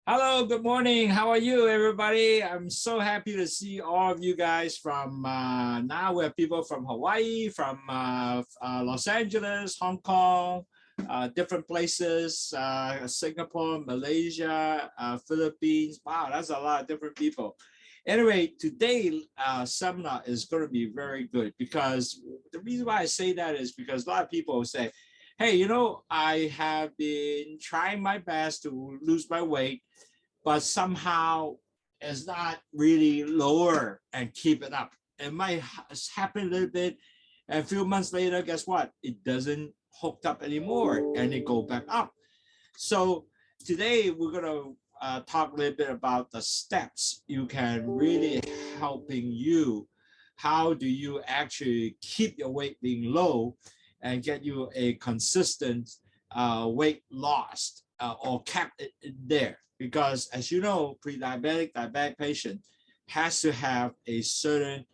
Hello, good morning. How are you, everybody? I'm so happy to see all of you guys from now we have people from Hawaii, from Los Angeles, Hong Kong, different places, Singapore, Malaysia, Philippines. Wow, that's a lot of different people. Anyway, today's seminar is going to be very good because the reason why I say that is because a lot of people say, hey, I have been trying my best to lose my weight, but somehow it's not really lower and keep it up. It might happen a little bit, and a few months later, guess what? It doesn't hook up anymore, and it go back up. So today we're gonna talk a little bit about the steps you can really helping you. How do you actually keep your weight being low and get you a consistent weight loss or kept it there? Because as you know, pre-diabetic, diabetic patient has to have a certain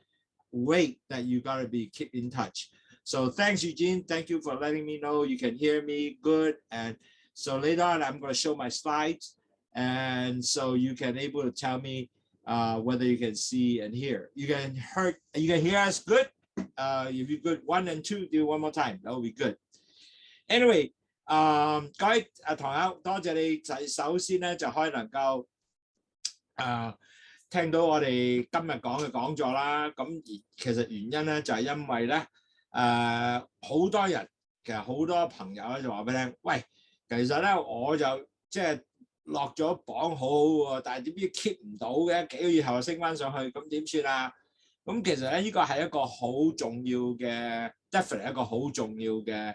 weight that you got to be keep in touch. So thanks, Eugene. Thank you for letting me know you can hear me good. And so later on, I'm going to show my slides. And so you can able to tell me whether you can see and hear. You can hear us good. If you good 1 and 2, do one more time. That will be good. Anyway, 各位堂友，多謝你首先咧就可以能夠聽到我哋今日講嘅講座啦。咁而其實原因咧就係因為咧好多人其實好多朋友咧就話俾你聽，喂，其實咧我就即係落咗磅好好喎，但係點知 keep 唔到嘅，幾個月後就升翻上去，咁點算啊？咁其實咧呢個係一個好重要嘅 definitely 一個好重要嘅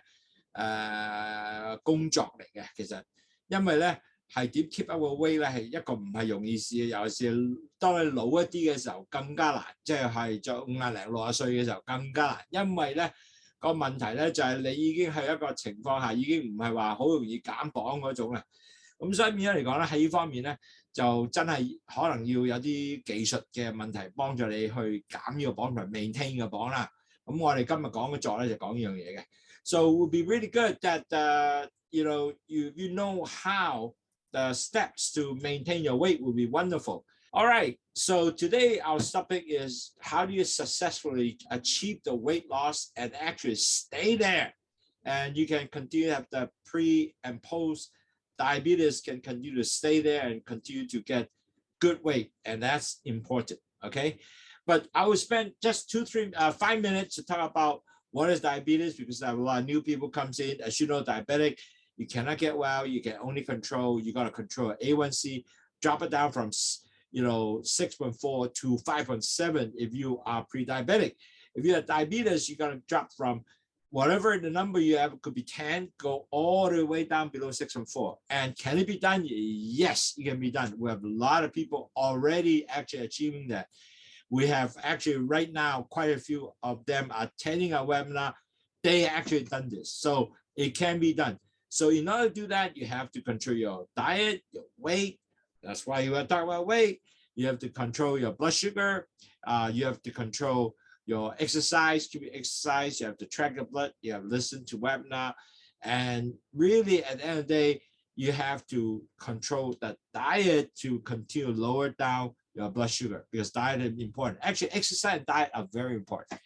工作嚟嘅。其實因為咧係點 keep up 個 weight 咧係一個唔係容易事嘅，尤其是當你老一啲嘅時候更加難，即係在50零60歲嘅時候更加難，因為咧個問題咧就係你已經係一個情況下已經唔係話好容易減磅嗰種啦。咁所以變咗嚟講咧喺呢方面咧就真係可能要有啲技術嘅問題幫助你去減呢個磅同埋 maintain 個磅啦。咁我哋今日講嘅座咧就講呢樣嘢嘅。So it would be really good that you know how the steps to maintain your weight would be wonderful. All right, so today our topic is how do you successfully achieve the weight loss and actually stay there, and you can continue to have the pre and post diabetes can continue to stay there and continue to get good weight, and that's important. Okay, but I will spend just 5 minutes to talk about what is diabetes, because a lot of new people comes in. As you know, diabetic, you cannot get well. You can only control. You got to control A1C, drop it down from 6.4 to 5.7 if you are pre-diabetic. If you have diabetes, you got to drop from whatever the number you have, could be 10, go all the way down below 6.4. And can it be done? Yes, it can be done. We have a lot of people already actually achieving that. We have actually right now quite a few of them attending our webinar. They actually done this, so it can be done. So in order to do that, you have to control your diet, your weight. That's why you are talking about weight. You have to control your blood sugar. You have to control your exercise. To exercise, you have to track your blood. You have to listen to webinar, and really at the end of the day, you have to control the diet to continue to lower down your blood sugar, because diet is important. Actually, exercise and diet are very important.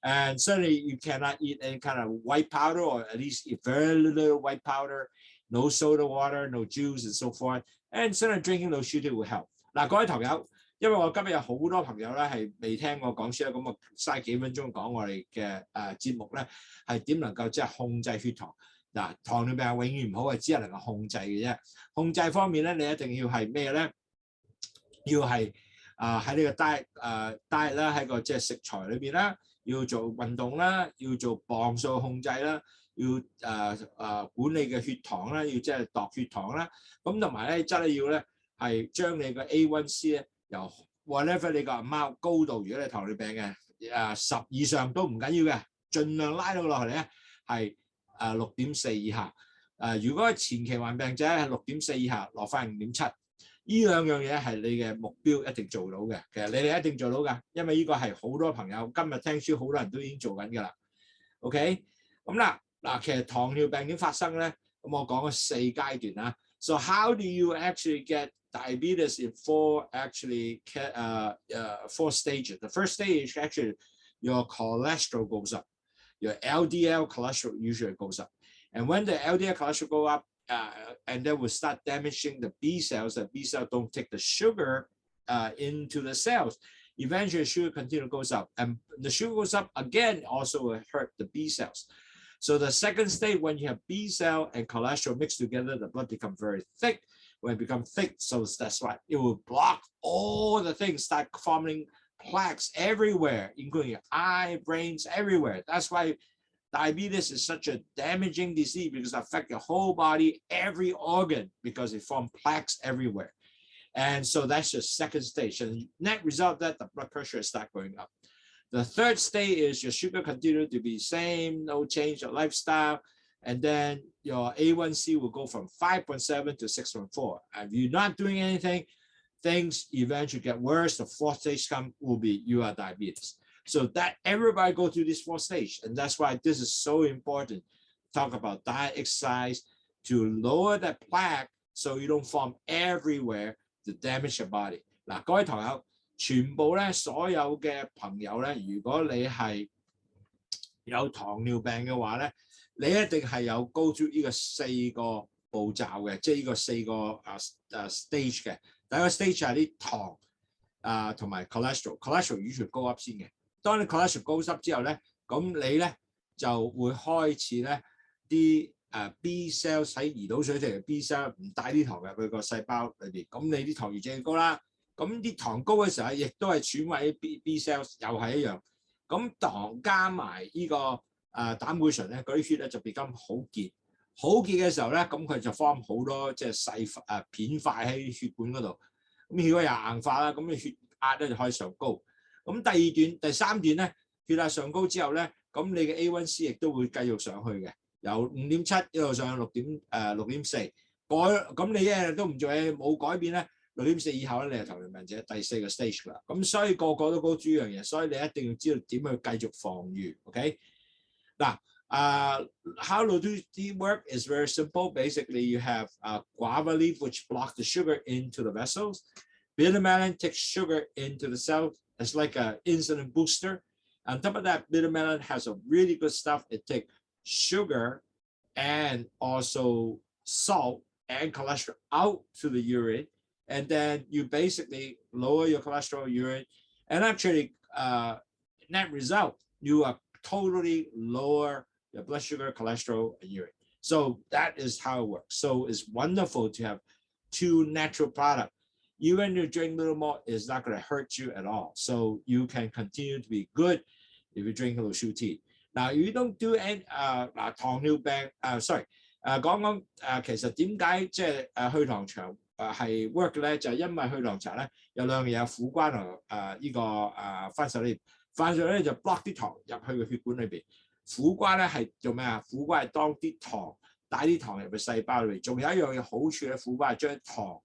And certainly you cannot eat any kind of white powder, or at least eat very little white powder, no soda water, no juice and so forth. And certainly drinking Lowsutea will help. 嗱，各位朋友，因為我今日有好多朋友咧係未聽我講書咧，咁我嘥幾分鐘講我哋嘅節目咧係點能夠即係控制血糖。嗱，糖尿病永遠唔好係只係能夠控制嘅啫。控制方面咧，你一定要係咩咧？要係喺呢個 diet 啦，喺個即係食材裏邊啦，要做運動啦，要做磅數控制啦，要管理嘅血糖啦，要即係度血糖啦。咁同埋咧，真係要咧係將你嘅 A1C 咧由 whatever 你個 amount 高度，如果你糖尿病嘅10以上都唔緊要嘅，盡量拉到落嚟咧係6.4以下。如果前期患病者係6.4以下，落翻5.7。呢兩樣嘢係你嘅目標一定做到嘅，其實你哋一定做到㗎，因為呢個係好多朋友今日聽書好多人都已經做緊㗎啦。OK，咁嗱，其實糖尿病點發生咧？咁我講咗4階段啦。So how do you actually get diabetes in four stages? The first stage actually your cholesterol goes up. Your LDL cholesterol usually goes up. And when the LDL cholesterol go up, and then will start damaging the B cells, the B cells don't take the sugar into the cells. Eventually, sugar continue goes up. And the sugar goes up again, also will hurt the B cells. So the second stage, when you have B cell and cholesterol mixed together, the blood becomes very thick. When it becomes thick, so that's why it will block all the things, start forming plaques everywhere, including your eye, brains, everywhere. That's why diabetes is such a damaging disease, because it affects your whole body, every organ, because it forms plaques everywhere. And so that's your second stage. And net result that the blood pressure start going up. The third stage is your sugar continue to be same, no change your lifestyle. And then your A1C will go from 5.7 to 6.4. If you're not doing anything, things eventually get worse. The fourth stage will be you are diabetes. So that everybody go through this fourth stage. And that's why this is so important. Talk about diet, exercise to lower the plaque so you don't form everywhere to damage your body. 嗱，各位堂友，全部咧所有嘅朋友咧，如果你係有糖尿病嘅話咧，你一定係有 go through 呢個4個步驟嘅，即係呢個4個stage 嘅。第一個 stage 係啲糖同埋 cholesterol 完全高 up 先嘅。當你 cholesterol 高 up 之後咧，咁你咧就會開始咧啲B cells 喺胰島水嘅 B cell 唔帶啲糖入去個細胞裏邊，咁你啲糖越整越高啦。咁啲糖高嘅時候，亦都係損壞啲 B cells， 又係一樣。咁糖加埋呢個膽固醇咧，嗰啲血咧就變咁好結。好結嘅時候咧，咁佢就 form 好多即係細片塊喺血管嗰度。咁血管又硬化啦，咁你血壓咧就可以上高。咁第三段咧，血壓上高之後咧，咁你嘅 A1C 亦都會繼續上去嘅。由 5.7 一路上去 6.4， 咁你一日都唔做嘢冇改變咧， 6.4 以後咧你係糖尿病者第4個 stage 啦。咁所以個個都講住呢樣嘢，所以你一定要知道點去繼續防禦。OK， 嗱how Lowsutea work is very simple. Basically, you have guava leaf which blocks the sugar into the vessels. Bitter melon takes sugar into the cell. It's like an insulin booster. On top of that, bitter melon has a really good stuff. It takes sugar and also salt and cholesterol out to the urine, and then you basically lower your cholesterol urine, and actually net result you are totally lower your blood sugar, cholesterol, and urine. So that is how it works. So it's wonderful to have two natural products. Even if you drink a little more, it's not going to hurt you at all. So you can continue to be good if you drink Lowsutea. Now, you don't do any 糖尿病講其實點解即係去糖茶係 work 咧？就係因為去糖茶咧有兩樣嘢，有苦瓜同呢個番石榴。番石榴就 block 啲糖入去個血管裏邊。苦瓜咧係做咩啊？苦瓜係當啲糖帶啲糖入去細胞裏邊。仲有一樣嘢好處咧，苦瓜係將糖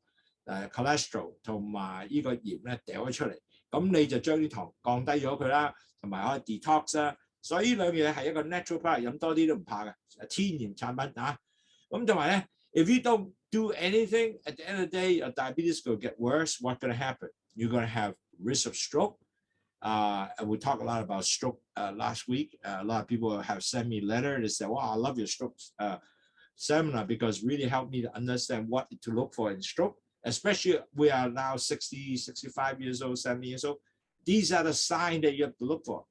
cholesterol 同埋呢個鹽咧掉咗出嚟，咁你就將啲糖降低咗佢啦，同埋可以 detox 啦。所以呢兩樣嘢係一個 natural product， 飲多啲都唔怕嘅，天然產品啊。咁同埋咧 ，if you don't do anything at the end of the day, your diabetes will get worse. What's going to happen? You're going to have risk of stroke. And we talked a lot about stroke last week. A lot of people have sent me a letter. They say, "Wow, I love your stroke seminar because it really helped me to understand what to look for in stroke." Especially we are now 60, 65 years old, 70 years old. These are the signs that you have to look for.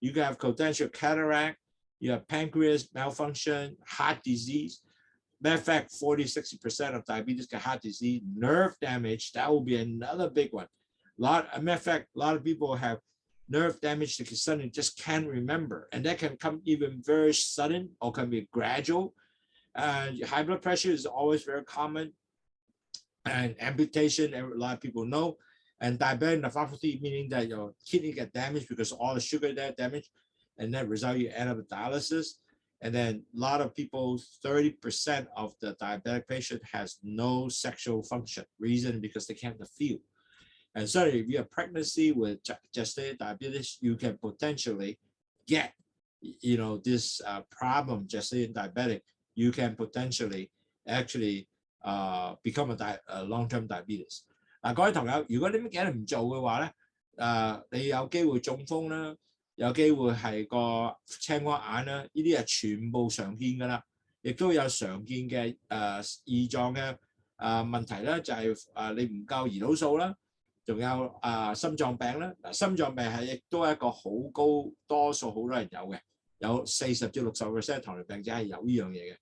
You can have potential cataract, you have pancreas malfunction, heart disease. Matter of fact, 40-60% of diabetes get heart disease, nerve damage. That will be another big one. Matter of fact, a lot of people have nerve damage that suddenly just can't remember, and that can come even very sudden or can be gradual. High blood pressure is always very common. And amputation, a lot of people know. And diabetic nephropathy, meaning that your kidney get damaged because all the sugar there damaged, and that result you end up with dialysis. And then a lot of people, 30% of the diabetic patient has no sexual function. Reason because they can't feel. And so if you have pregnancy with gestational diabetes, you can potentially get, this problem, gestational diabetic. You can potentially actually become a long-term diabetes。嗱，各位朋友，如果你乜嘢唔做嘅話咧，你有機會中風啦，有機會係個青光眼啦，呢啲係全部常見㗎啦，亦都有常見嘅胰臟嘅問題啦，就係你唔夠胰島素啦，仲有心臟病啦。嗱，心臟病係亦都係一個好高多數好多人有嘅，有40至60% 糖尿病者係有呢樣嘢嘅。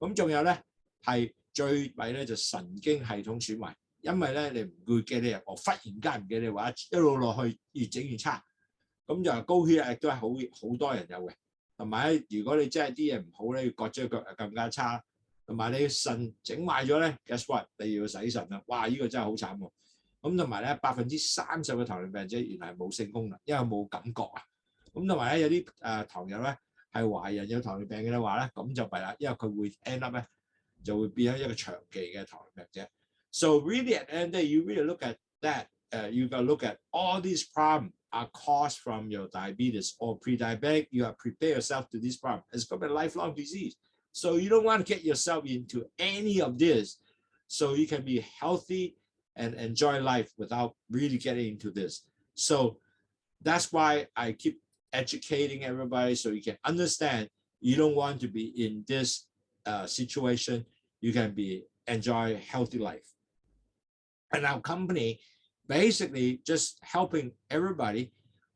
咁仲有咧係最弊咧就神經系統損壞，因為咧你唔會記你我忽然間唔記你話一路落去越整越差，咁就高血壓亦都係好多人有嘅。同埋咧，如果你真係啲嘢唔好咧，要割咗腳更加差。同埋你腎整壞咗咧 ，guess what？ 你要洗腎啦！哇，呢個真係好慘喎。咁同埋咧，30%嘅糖尿病者原來係冇性功能，因為冇感覺啊。咁同埋咧，有啲糖友咧係懷孕有糖尿病嘅話咧，咁就弊啦，因為佢會 end up 咧就會變咗一個長期嘅糖尿病者。So really at the end of the day, you really look at that. You got to look at all these problems are caused from your diabetes or pre-diabetic. You have to prepare yourself to this problem. It's going to be a lifelong disease. So you don't want to get yourself into any of this so you can be healthy and enjoy life without really getting into this. So that's why I keep educating everybody so you can understand you don't want to be in this situation. You can enjoy a healthy life. And our company basically just helping everybody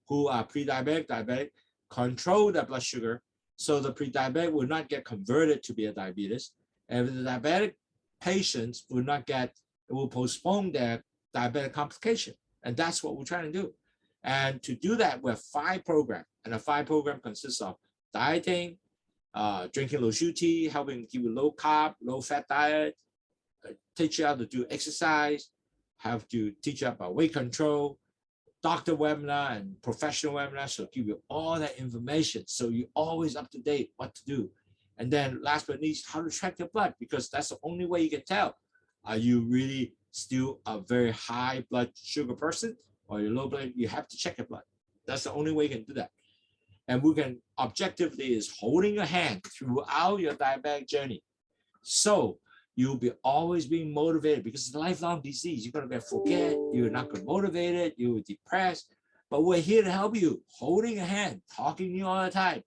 who are pre-diabetic, diabetic, control their blood sugar so the pre-diabetic will not get converted to be a diabetes. And the diabetic patients will postpone their diabetic complication. And that's what we're trying to do. And to do that, we have 5 programs. And the 5 program consists of dieting, drinking Lowsutea, helping give you low carb, low fat diet, teach you how to do exercise, have to teach you about weight control, doctor webinar and professional webinar, so give you all that information so you're always up to date what to do. And then last but not least, how to track your blood, because that's the only way you can tell. Are you really still a very high blood sugar person or you're low blood? You have to check your blood. That's the only way you can do that. And we can objectively is holding your hand throughout your diabetic journey. So you'll be always being motivated because it's a lifelong disease. You're going to forget, you're not going to be motivated, you're depressed, but we're here to help you, holding a hand, talking to you all the time.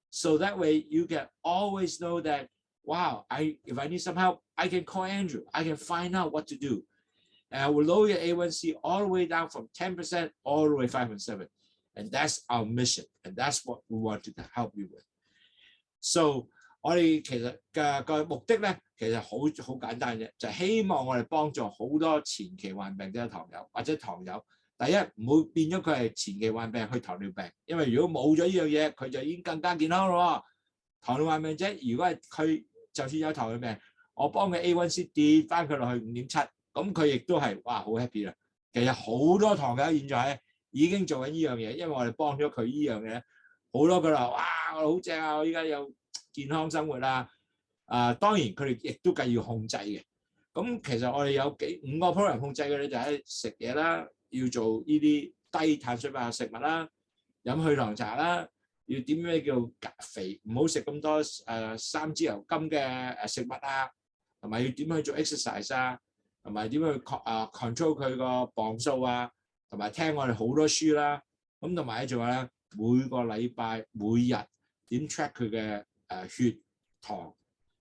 So that way you can always know that, wow, if I need some help, I can call Andrew. I can find out what to do. And I will lower your A1C all the way down from 10% all the way 5.7. And that's our mission. And that's what we want to help you with. So我哋其實嘅目的咧，其實好簡單嘅，就係希望我哋幫助好多前期患病者糖友或者糖友。第一，唔好變咗佢係前期患病去糖尿病，因為如果冇咗呢樣嘢，佢就已經更加健康咯。糖尿患病者如果係佢就算有糖尿病，我幫佢 A1C 跌翻佢落去5.7，咁佢亦都係哇好 happy 啦。其實好多糖友現在已經做緊呢樣嘢，因為我哋幫咗佢呢樣嘢，好多佢話哇我好正啊！我依家有健康生活啦，當然佢哋亦都繼續控制嘅。咁其實我哋有5個 program 控制嘅咧，就係食嘢啦，要做呢啲低碳水化合物食物啦，飲去糖茶啦，要點樣叫減肥，唔好食咁多3脂油甘嘅食物啊，同埋要點去做 exercise 啊，同埋點去control 佢個磅數啊，同埋聽我哋好多書啦，咁同埋仲有咧每個禮拜每日點 track 佢嘅血糖，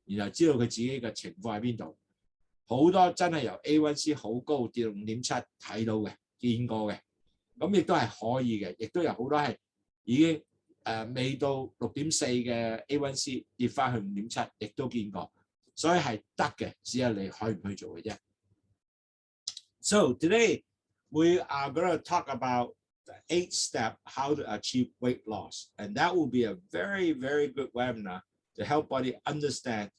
然後知道佢自己嘅情況喺邊度。好多真係由 A1C 好高跌到5.7睇到嘅，見過嘅。咁亦都係可以嘅，亦都有好多係已經未到6.4嘅 A1C 跌翻去5.7，亦都見過。所以係得嘅，只係你可以唔去做嘅啫。So today we are going to talk about the 8 steps how to achieve weight loss, and that will be a very, very good webinar to help body understand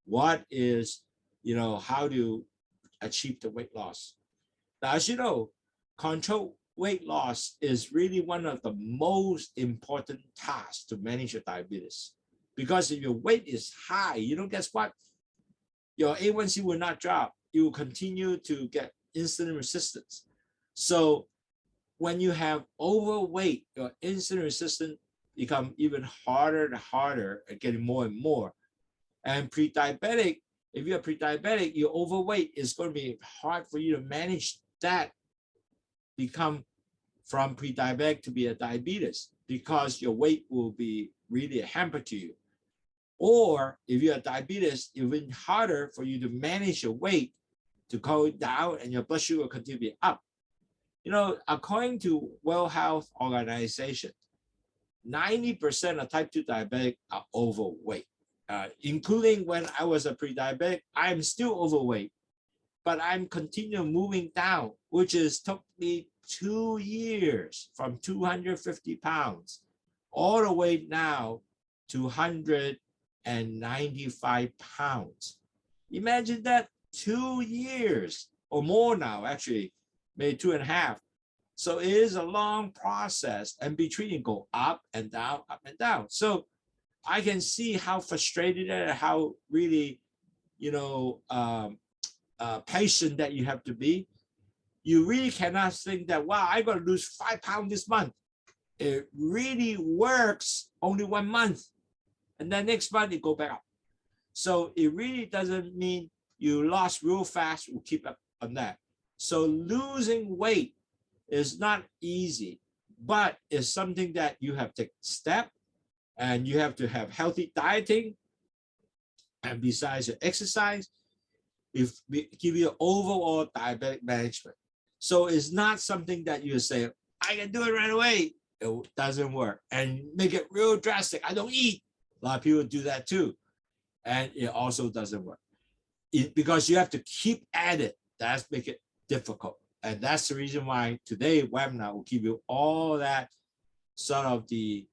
what is, how to achieve the weight loss. Now, as you know, control weight loss is really one of the most important tasks to manage your diabetes. Because if your weight is high, guess what? Your A1C will not drop. You will continue to get insulin resistance. So when you have overweight, your insulin resistance become even harder and harder and getting more and more. And pre-diabetic if you're pre-diabetic, you're overweight, it's going to be hard for you to manage that, become from pre-diabetic to be a diabetes, because your weight will be really a hamper to you. Or if you're a diabetes, even harder for you to manage your weight to go down and your blood sugar will continue to be up. You know, according to World Health Organization, 90% of type 2 diabetic are overweight. Including when I was a pre-diabetic, I'm still overweight, but I'm continuing moving down, which is took me 2 years from 250 pounds all the way now to 195 pounds. Imagine that, 2 years or more now, actually, maybe 2.5. So it is a long process, and between you go up and down, up and down. So I can see how frustrated and how really, you know, patient that you have to be. You really cannot think that, wow, I got to lose 5 pounds this month. It really works only 1 month, and then next month you go back up. So it really doesn't mean you lost real fast, will keep up on that. So losing weight is not easy, but it's something that you have to take step, and you have to have healthy dieting, and besides your exercise, if we give you overall diabetic management. So it's not something that you say, I can do it right away. It doesn't work. And make it real drastic. I don't eat. A lot of people do that too. And it also doesn't work. Because you have to keep at it. That's make it difficult. And that's the reason why today's webinar will give you all that sort of the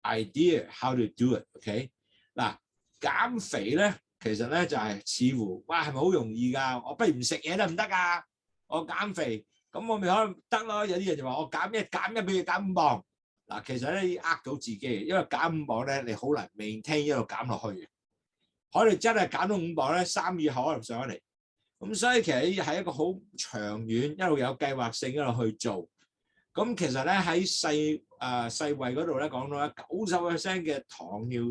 idea how to do it. Okay? 嗱，減肥咧，其實咧就係似乎哇係咪好容易㗎？我不如唔食嘢得唔得㗎？我減肥，咁我咪可能得咯。有啲人就話我減一，比如減5磅。嗱，其實咧要呃到自己，因為減5磅咧你好難 maintain 一路減落去嘅。可能真係減到5磅咧，3個月後可能上咗嚟。咁所以其實係一個好長遠，一路有計劃性一路去做。咁其實咧喺世衛嗰度咧講到咧，90% 嘅糖尿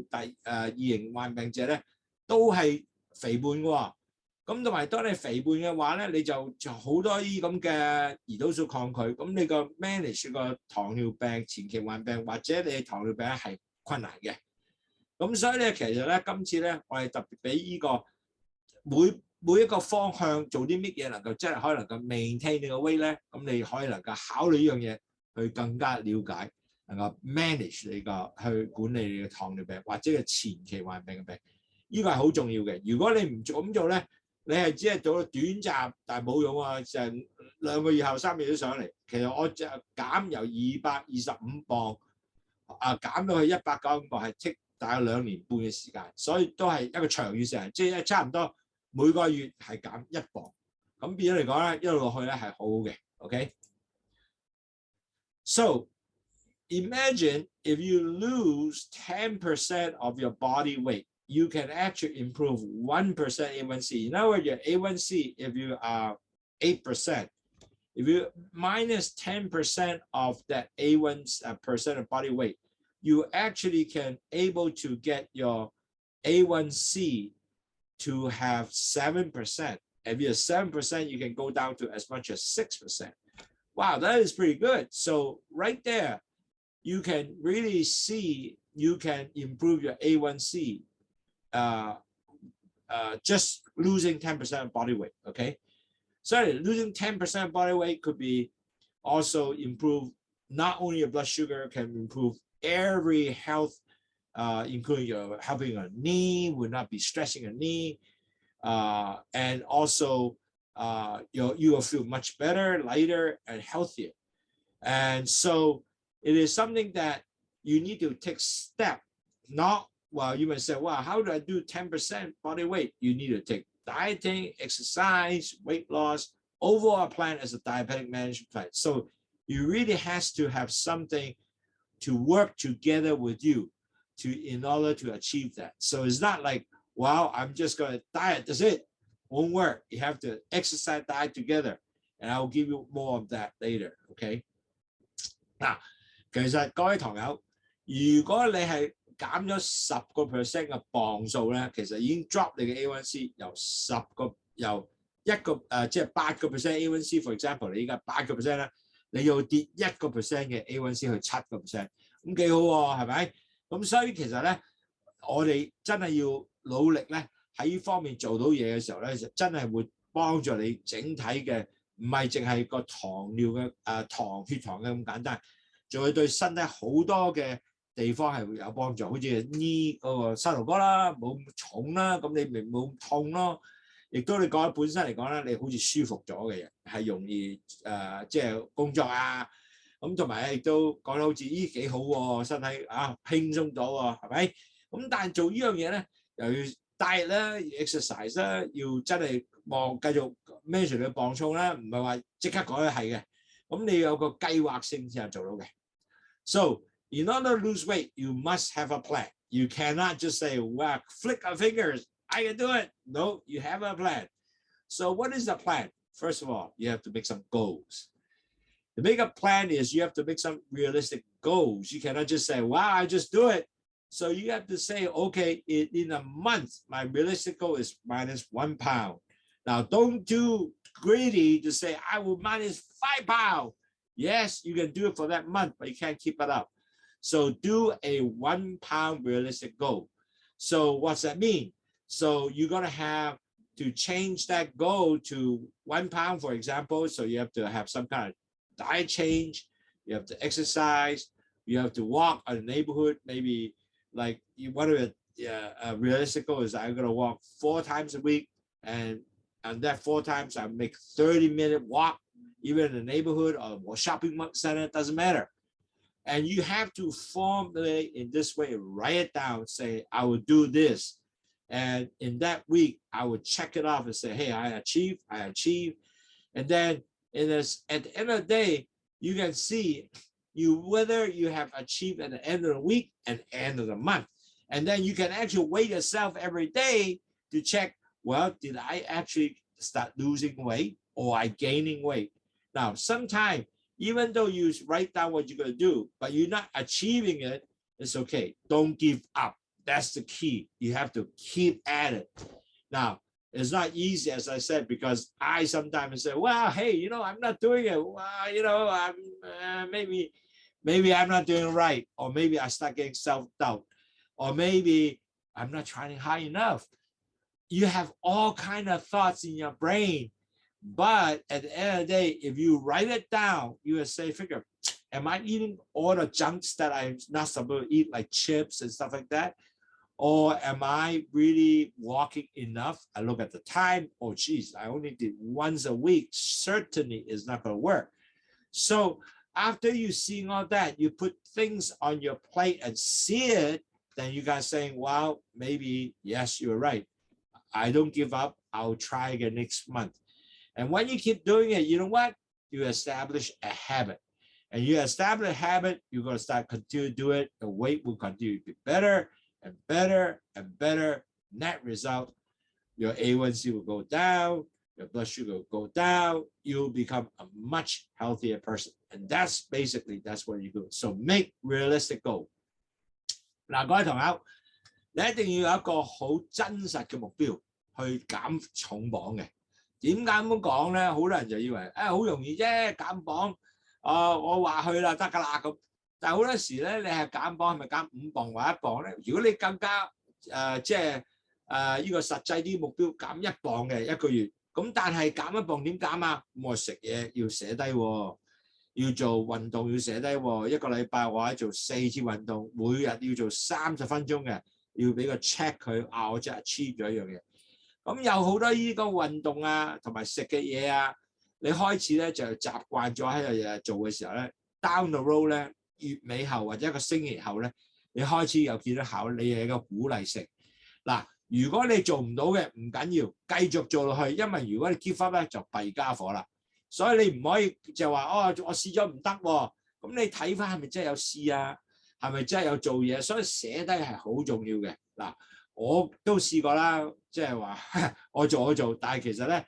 二型患病者咧都係肥胖嘅喎。咁同埋當你肥胖嘅話咧，你就好多啲咁嘅胰島素抗拒，咁你個 manage 個糖尿病前期患病或者你糖尿病係困難嘅。咁所以咧，其實咧今次咧，我哋特別俾呢個每一個方向做啲乜嘢能夠真係可以能夠 maintain 你個 weight 咧，咁你可以能夠考慮呢樣嘢去更加了解，能夠 manage 你個去管理你嘅糖尿病或者係前期患病嘅病，呢個係好重要嘅。如果你唔咁做咧，你係只係做到短暫，但係冇用啊！就係2個月後、3個月都上嚟。其實我就減由225磅減到去195磅，係take大概2年半嘅時間，所以都係一個長遠時間，即係差唔多每個月係減1磅。咁變咗嚟講咧，一路落去咧係好好嘅。OK， so imagine if you lose 10% of your body weight.You can actually improve 1% A1C. In other words, your A1C, if you are 8%, if you minus 10% of that A1% of body weight, you actually can able to get your A1C to have 7%. If you're 7%, you can go down to as much as 6%. Wow, that is pretty good. So right there, you can really see you can improve your A1C.Just losing 10% of body weight, okay? So losing 10% of body weight could be also improve not only your blood sugar, can improve every health, including your helping your knee, will not be stressing your knee, and also you will feel much better, lighter, and healthier. And so it is something that you need to take step, not.Well, you may say, well, how do I do 10% body weight? You need to take dieting, exercise, weight loss, overall plan as a diabetic management plan. So you really has to have something to work together with you in order to achieve that. So it's not like, well, I'm just going to diet, that's it. Won't work. You have to exercise, diet together. And I will give you more of that later, okay? 嗱，其實各位堂友，如果你係減咗10% 嘅磅數咧，其實已經 drop 你嘅 A1C 由即係8% A1C，for example， 你依家8% 咧，你要跌1% 嘅 A1C 去7%，咁幾好喎，係咪？咁所以其實咧，我哋真係要努力咧喺呢方面做到嘢嘅時候咧，就真係會幫助你整體嘅，唔係淨係個糖尿嘅血糖嘅咁簡單，仲會對身體好多嘅地方係會有幫助，好似呢嗰個膝頭哥啦，冇咁重啦，咁你咪冇咁痛咯。亦都你講本身嚟講咧，你好似舒服咗嘅人，係容易即係工作啊，咁同埋亦都講得好似咦幾好喎，身體啊輕鬆咗喎，係咪？咁但係做呢樣嘢咧，又要 diet 啦，要 exercise 啦，要真係繼續 measure 你嘅磅數啦，唔係話即刻講係嘅，咁你要有個計劃性先係做到嘅。So in order to lose weight, you must have a plan. You cannot just say, "Wow, flick our fingers, I can do it." No, you have a plan. So what is the plan? First of all, you have to make some goals. To make a plan is you have to make some realistic goals. You cannot just say, "Wow, I just do it." So you have to say, "Okay, in a month, my realistic goal is minus 1 pound." Now, don't do greedy to say, "I will minus 5 pounds." Yes, you can do it for that month, but you can't keep it up. So do a 1 pound realistic goal. So what's that mean? So you're going to have to change that goal to 1 pound, for example. So you have to have some kind of diet change. You have to exercise. You have to walk in the neighborhood. Maybe like one of the realistic goal is I'm going to walk 4 times a week. And that 4 times I make 30-minute walk, even in the neighborhood or shopping center, it doesn't matter. And you have to formulate in this way, write it down, say, I will do this. And in that week, I would check it off and say, hey, I achieved. And then at the end of the day, you can see whether you have achieved at the end of the week and end of the month. And then you can actually weigh yourself every day to check, well, did I actually start losing weight or I gaining weight? Now, sometimes, even though you write down what you're going to do, but you're not achieving it, it's okay. Don't give up. That's the key. You have to keep at it. Now, it's not easy, as I said, because I sometimes say, well, hey, I'm not doing it. Well, I'm maybe I'm not doing it right. Or maybe I start getting self-doubt. Or maybe I'm not trying hard enough. You have all kinds of thoughts in your brain. But at the end of the day, if you write it down, you will say, figure, am I eating all the junks that I'm not supposed to eat, like chips and stuff like that? Or am I really walking enough? I look at the time, oh, geez, I only did once a week. Certainly is not going to work. So after you seeing all that, you put things on your plate and see it, then you guys saying, well, maybe, yes, you're right. I don't give up. I'll try again next month. And when you keep doing it, you know what? You establish a habit. And you establish a habit, you're going to start continue to do it. The weight will continue to be better and better and better. Net result, your A1C will go down, your blood sugar will go down. You'll become a much healthier person. And that's what you do. So make realistic goal. 嗱，各位同學，你一定要有一個好真實嘅目標去減重磅嘅。點解咁講咧？好多人就以為好容易啫，減磅我話去啦得㗎啦咁。但係好多時咧，你係減磅係咪減5磅或1磅咧？如果你更加呢個實際啲目標減1磅嘅1個月，咁但係減1磅點減啊？咁我食嘢要寫低喎，要做運動要寫低喎，一個禮拜或者做4次運動，每日要做30分鐘嘅，要俾個 check 佢我真係 achieve 咗一樣嘢。咁有好多呢個運動啊，同埋食嘅嘢啊，你開始咧就習慣咗喺度日日做嘅時候咧 ，down the road 咧，月尾後或者1個星期後咧，你開始有見到效，你係一個鼓勵性。嗱，如果你做唔到嘅唔緊要，繼續做落去，因為如果你 give up 咧就弊家伙啦。所以你唔可以就話我試咗唔得喎，咁你睇翻係咪真係有試啊？係咪真係有做嘢？所以寫低係好重要嘅。嗱，我都試過啦，即係話我做，但係其實咧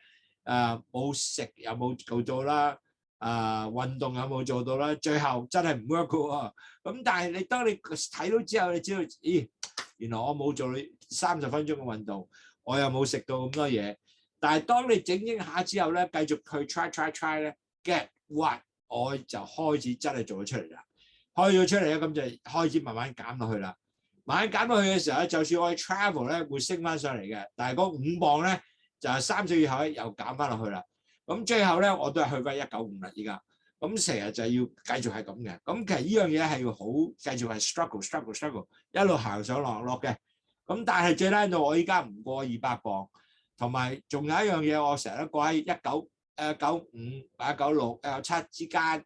冇食又冇做到啦，運動有冇做到啦？最後真係唔 work 嘅喎。咁但係當你睇到之後，你知道，咦，原來我冇做30分鐘嘅運動，我又冇食到咁多嘢。但係當你整下之後咧，繼續去 try 咧 ，get what 我就開始真係做咗出嚟啦。開咗出嚟咧，咁就開始慢慢減落去啦。慢慢減落去嘅時候咧，就算我去 travel 咧，會升翻上嚟嘅。但係嗰5磅咧，就係3個月後咧又減翻落去啦。咁最後咧，我都係去翻195啦，依家。咁成日就要繼續係咁嘅。咁其實呢樣嘢係要好繼續係 struggle，一路行上落嘅。咁但係最低到我依家唔過200磅，同埋仲有一樣嘢，我成日都掛喺95或者96、97之間。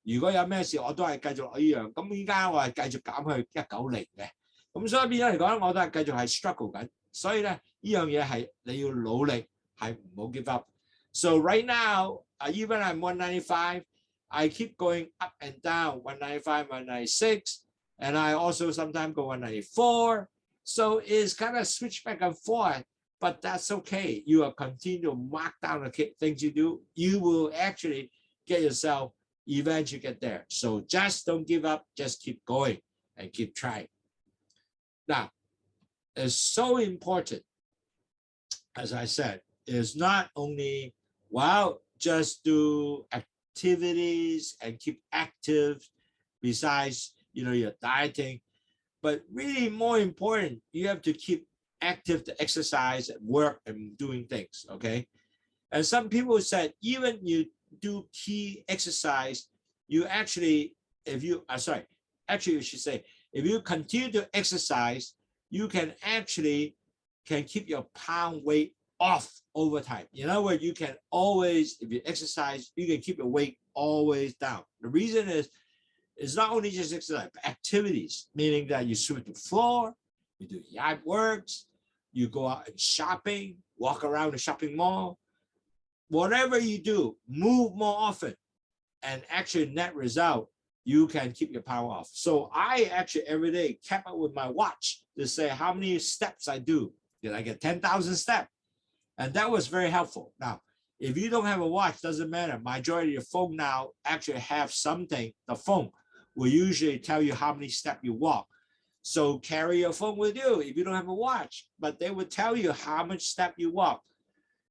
如果有咩事，我都係繼續落呢樣。咁依家我係繼續減去190嘅。咁所以變咗嚟講，我都係繼續係 struggle 緊。所以咧，呢樣嘢係你要努力，係唔好 give up。So right now, even I'm 195, I keep going up and down, 195, 196, and I also sometimes go 194. So it's kind of switch back and forth, but that's okay. You will continue to mark down the things you do. You will actually get yourself eventually get there. So just don't give up, just keep going and keep trying. Now, it's so important, as I said, is not only, well, just do activities and keep active besides, your dieting, but really more important, you have to keep active to exercise and work and doing things, okay? And some people said, even you do key exercise, you actually, you should say, if you continue to exercise, you can actually keep your pound weight off over time. In other words, you can always, if you exercise, you can keep your weight always down. The reason is, it's not only just exercise, but activities, meaning that you sweep the floor, you do yard works, you go out and shopping, walk around the shopping mall. Whatever you do, move more often. And actually, net result, you can keep your power off. So I actually every day kept up with my watch to say how many steps I do. Did I get 10,000 steps? And that was very helpful. Now, if you don't have a watch, doesn't matter. Majority of your phone now actually have something. The phone will usually tell you how many steps you walk. So carry your phone with you if you don't have a watch, but they will tell you how much step you walk.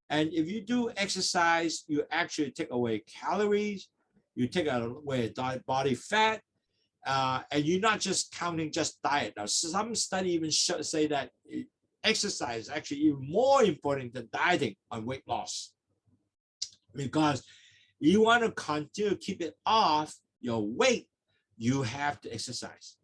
And if you do exercise, you actually take away calories, you take away body fat, and you're not just counting just diet. Now, some study even say that exercise is actually even more important than dieting on weight loss, because you want to continue to keep it off your weight, you have to exercise.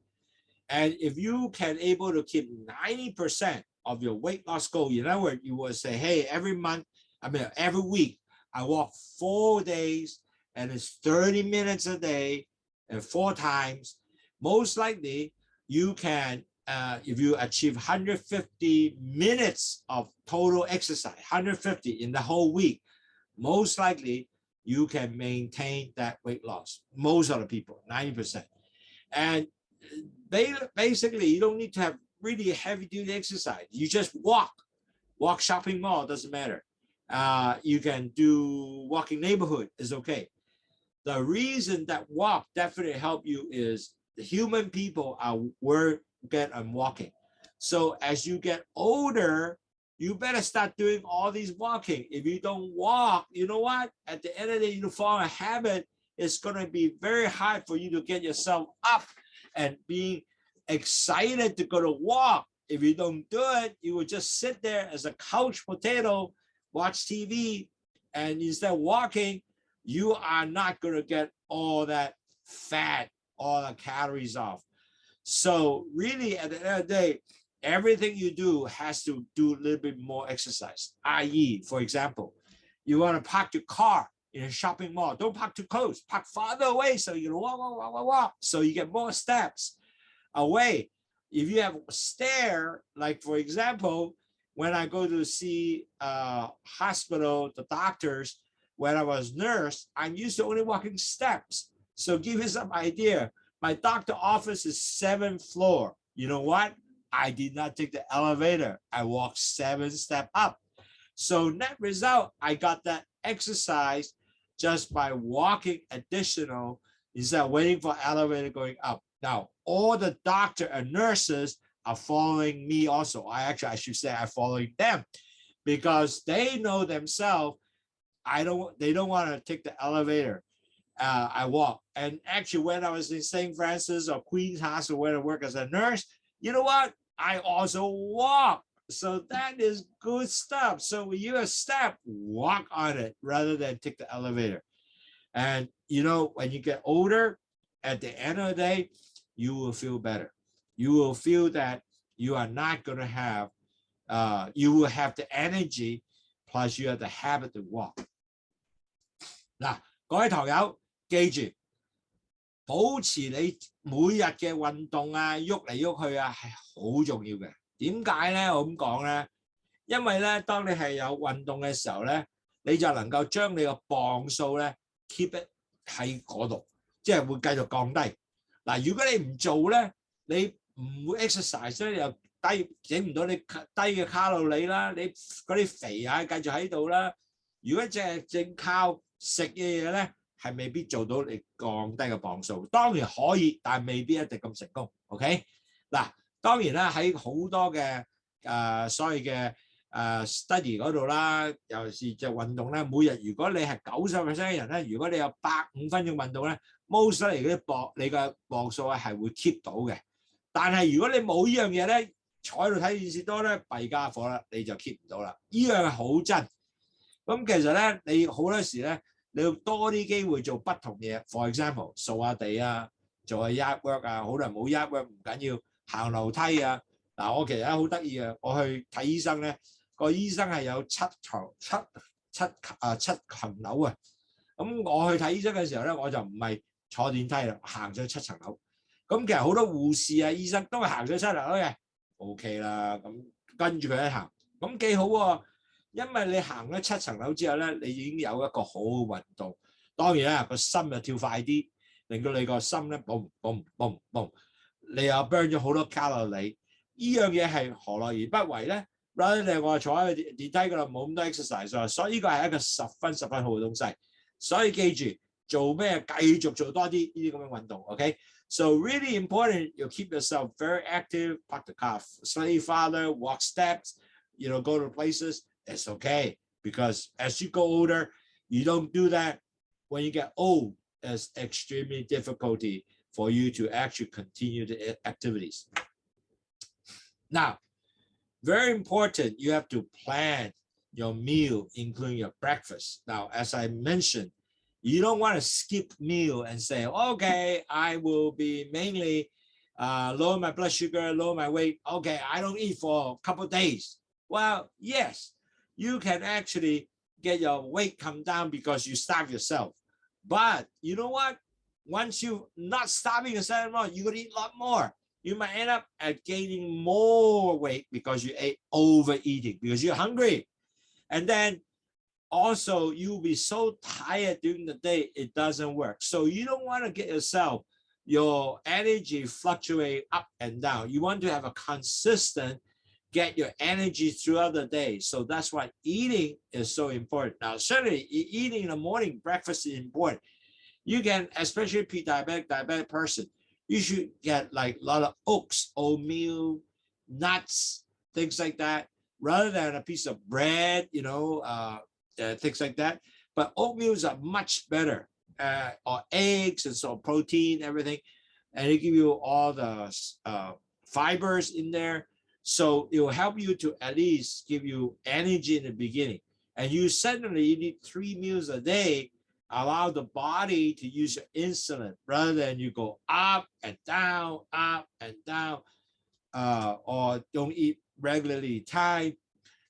And if you can able to keep 90% of your weight loss goal, in other words, you will say, hey, every week, I walk 4 days and it's 30 minutes a day and 4 times. Most likely you can, if you achieve 150 minutes of total exercise, 150 in the whole week, most likely you can maintain that weight loss. Most of the people, 90%. And basically, you don't need to have really heavy duty exercise. You just walk shopping mall, doesn't matter. You can do walking neighborhood, is okay. The reason that walk definitely help you is the human people are good on walking. So as you get older, you better start doing all these walking. If you don't walk, you know what? At the end of the day, you form a habit. It's going to be very hard for you to get yourself up and being excited to go to walk. If you don't do it, you will just sit there as a couch potato, watch TV, and instead of walking, you are not going to get all that fat, all the calories off. So really, at the end of the day, everything you do has to do a little bit more exercise. I.e., for example, you want to park your car in a shopping mall. Don't park too close. Park farther away so you can walk. So you get more steps away. If you have a stair, like for example, when I go to see hospital, the doctors, when I was nurse, I'm used to only walking steps. So give you some idea. My doctor office is 7th floor. You know what? I did not take the elevator. I walked 7 steps up. So net result, I got that exercise just by walking additional instead of waiting for elevator going up. Now, all the doctor and nurses are following me also. I should say I'm following them because they know themselves. They don't want to take the elevator. I walk. And actually, when I was in St. Francis or Queen's Hospital where I work as a nurse, you know what? I also walk. So that is good stuff. So when you step, walk on it rather than take the elevator. And you know, when you get older, at the end of the day, you will feel better. You will feel that you are not going to have, you will have the energy, plus you have the habit to walk. 嗱，各位堂友，記住，保持你每日嘅運動啊，喐嚟喐去啊，係好重要嘅。點解咧？我咁講咧，因為咧，當你係有運動嘅時候咧，你就能夠將你個磅數咧 keep 喺嗰度，即係會繼續降低。嗱，如果你唔做咧，你唔會 exercise 咧，又整唔到你低嘅卡路里啦，你嗰啲肥啊繼續喺度啦。如果淨靠食嘅嘢咧，係未必做到你降低嘅磅數。當然可以，但係未必一定咁成功。OK， 嗱，當然啦，喺好多嘅所謂嘅study 嗰度啦，尤其是就運動咧，每日如果你係90% 嘅人咧，如果你有105分鐘運動咧 ，most 嚟嗰啲你嘅磅數係會 keep 到嘅。但係如果你冇呢樣嘢咧，坐喺度睇電視多咧，弊家伙啦，你就 keep 唔到啦。呢樣係好真。咁其實咧，你好多時咧，你要多啲機會做不同嘢。For example， 掃下地啊，做下 yard work 啊，好多人冇 yard work 唔緊要，行樓梯啊。嗱，我其實好得意啊，我去睇醫生咧，個醫生係有7層樓啊。咁我去睇醫生嘅時候咧，我就唔係坐電梯啦，行咗7層樓。咁其實好多護士啊、醫生都係行咗7層樓嘅 ，OK 啦。咁跟住佢一行，咁幾好喎。因為你行咗7層樓之後咧，你已經有一個好嘅運動。當然啦，個心就跳快啲，令到你個心咧嘣嘣嘣嘣，你又 burn 咗好多卡路里。呢樣嘢係何樂而不為咧 ？rather 你我坐喺電梯嗰度冇咁多 exercise， 所以呢個係一個十分好嘅東西。所以記住做咩繼續做多啲呢啲咁嘅運動。OK，so really important you keep yourself very active, park the car slightly farther, walk steps, go to places. It's okay because as you go older, you don't do that. When you get old, it's extremely difficulty for you to actually continue the activities. Now, very important, you have to plan your meal, including your breakfast. Now, as I mentioned, you don't want to skip meal and say, okay, I will be mainly lower my blood sugar, lower my weight. Okay, I don't eat for a couple of days. Well, yes, you can actually get your weight come down because you starve yourself. But you know what? Once you're not starving yourself anymore, you're going to eat a lot more. You might end up at gaining more weight because you ate overeating, because you're hungry. And then also you'll be so tired during the day, it doesn't work. So you don't want to get your energy fluctuate up and down. You want to have a consistent get your energy throughout the day. So that's why eating is so important. Now, certainly eating in the morning, breakfast is important. You can, especially diabetic person, you should get like a lot of oats, oatmeal, nuts, things like that, rather than a piece of bread, things like that. But oatmeals are much better, or eggs and so protein, everything. And they give you all the fibers in there. So it will help you to at least give you energy in the beginning. And you need 3 meals a day, allow the body to use your insulin rather than you go up and down, or don't eat regularly time.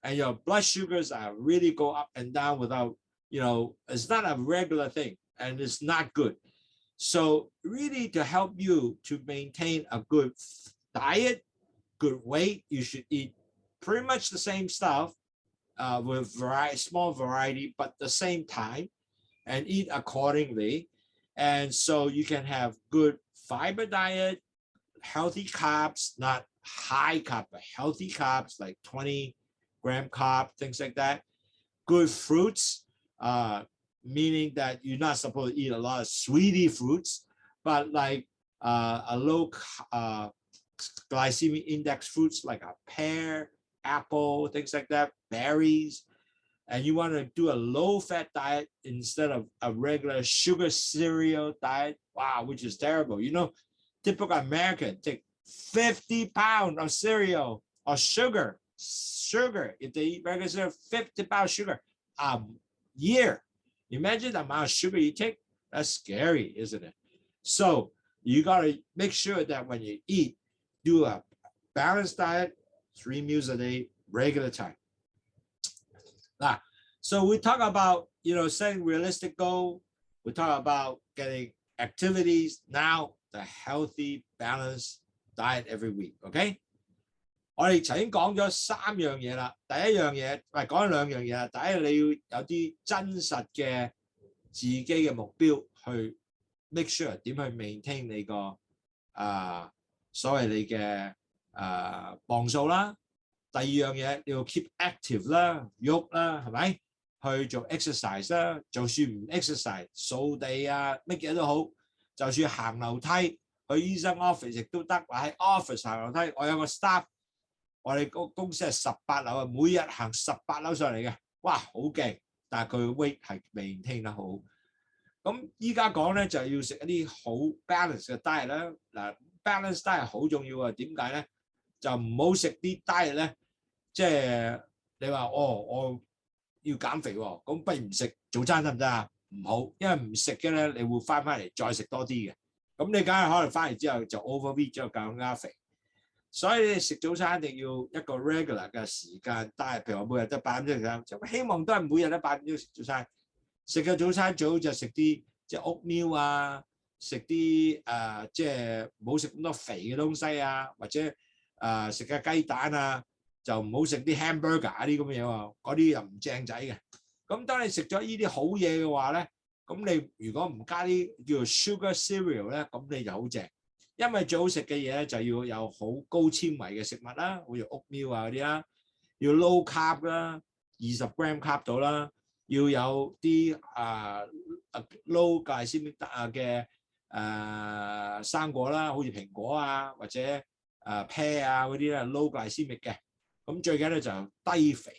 And your blood sugars are really go up and down without, it's not a regular thing and it's not good. So really to help you to maintain a good diet, good weight, you should eat pretty much the same stuff with small variety, but the same time, and eat accordingly. And so you can have good fiber diet, healthy carbs, not high carb, but healthy carbs like 20-gram carb, things like that. Good fruits, meaning that you're not supposed to eat a lot of sweetie fruits, but like a low glycemic index fruits like a pear, apple, things like that, berries. And you want to do a low-fat diet instead of a regular sugar cereal diet, wow, which is terrible. You know, typical American take 50 pounds of cereal or sugar. If they eat regular cereal, 50 pounds sugar a year. Imagine the amount of sugar you take. That's scary, isn't it? So you got to make sure that when you eat, do a balanced diet, 3 meals a day, regular time. Now, so we talk about, setting realistic goal. We talk about getting activities. Now, the healthy, balanced diet every week. Okay? 我哋曾經講咗3樣嘢啦。第一樣嘢，講2樣嘢啦。第一，你要有啲真實嘅自己嘅目標去 make sure 點去 maintain 你個所謂你嘅磅數啦。第二樣嘢你要 keep active 啦，喐啦，係咪？去做 exercise 啦，就算唔 exercise， 掃地啊，乜嘢都好，就算行樓梯去醫生 office 亦都得，或喺 office 行樓梯。我有個 staff， 我哋個公司係18樓啊，每日行18樓上嚟嘅，哇，好勁！但係佢 weight 係 maintain 得好。咁依家講咧就要食一啲好 balance 嘅 diet 啦。嗱 ，balance diet 好重要啊。點解咧？就唔好食啲 diet 咧，即係你話我要減肥喎，咁不如唔食早餐得唔得啊？唔好，因為唔食嘅咧，你會翻嚟再食多啲嘅。咁你梗係可能翻嚟之後就 overeat 之後更加肥。所以你食早餐一定要一個 regular 嘅時間 diet， 譬如我每日得8點鐘食，希望都係每日得8點鐘食早餐。食嘅早餐最好就食啲即係 oatmeal 啊，食啲即係唔好食咁多肥嘅東西啊，或者食嘅雞蛋啊。就唔好食啲 hamburger 啲咁嘅嘢喎，嗰啲又唔正仔嘅。咁當你食咗呢啲好嘢嘅話咧，咁你如果唔加啲叫做 sugar cereal 咧，咁你就好正。因為最好食嘅嘢咧就要有好高纖維嘅食物啦，好似 oatmeal 啊嗰啲啦，要 low carb 啦，20 gram carb 到啦，要有啲low glycemic 嘅生果啦，好似蘋果啊或者pear 啊嗰啲咧 low glycemic 嘅。咁最緊咧就低肥，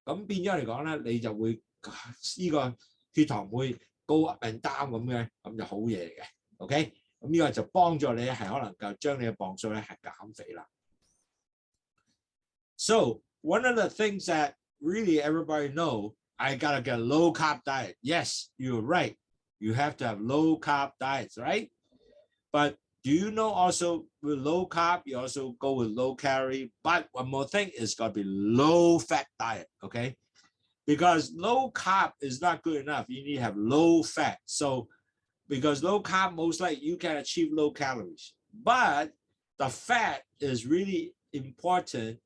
咁變咗嚟講咧，你就會呢個血糖會高 up and down 咁嘅，咁就好嘢嚟嘅。OK， 咁呢個就幫助你係可能夠將你嘅磅數咧係減肥啦。So one of the things that really everybody know, I gotta get a low carb diet. Yes, you're right. You have to have low carb diets, right? But do you know also with low carb, you also go with low calorie, but one more thing is got to be low fat diet, okay? Because low carb is not good enough. You need to have low fat. So because low carb, most likely you can achieve low calories, but the fat is really important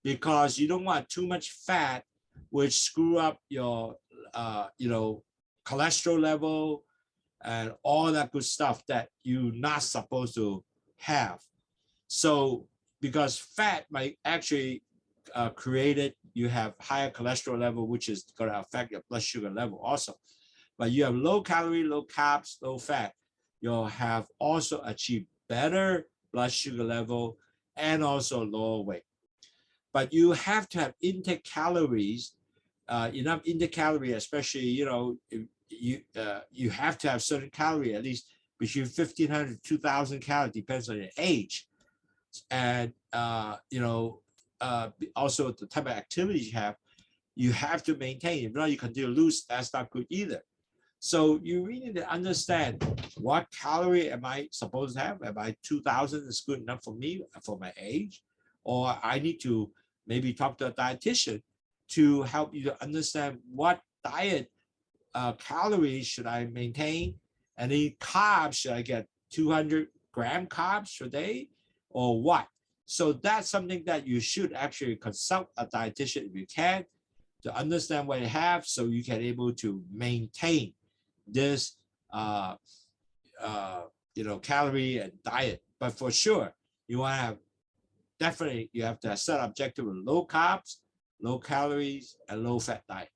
because you don't want too much fat, which screw up your, cholesterol level, and all that good stuff that you're not supposed to have. So because fat might actually create it, you have higher cholesterol level, which is going to affect your blood sugar level also. But you have low calorie, low carbs, low fat, you'll have also achieved better blood sugar level and also lower weight. But you have to have intake calories, enough intake calorie, especially, you have to have certain calorie, at least between 1,500 to 2,000 calories, depends on your age. And, also the type of activities you have to maintain. If not, you continue to lose, that's not good either. So you really need to understand what calorie am I supposed to have? Am I 2,000 is good enough for me, for my age? Or I need to maybe talk to a dietitian to help you to understand what diet calories should I maintain, and the carbs should I get 200 gram carbs a day or what? So that's something that you should actually consult a dietitian if you can to understand what you have, so you can able to maintain this calorie and diet. But for sure you want to have, definitely you have to set objective with low carbs, low calories, and low fat diet.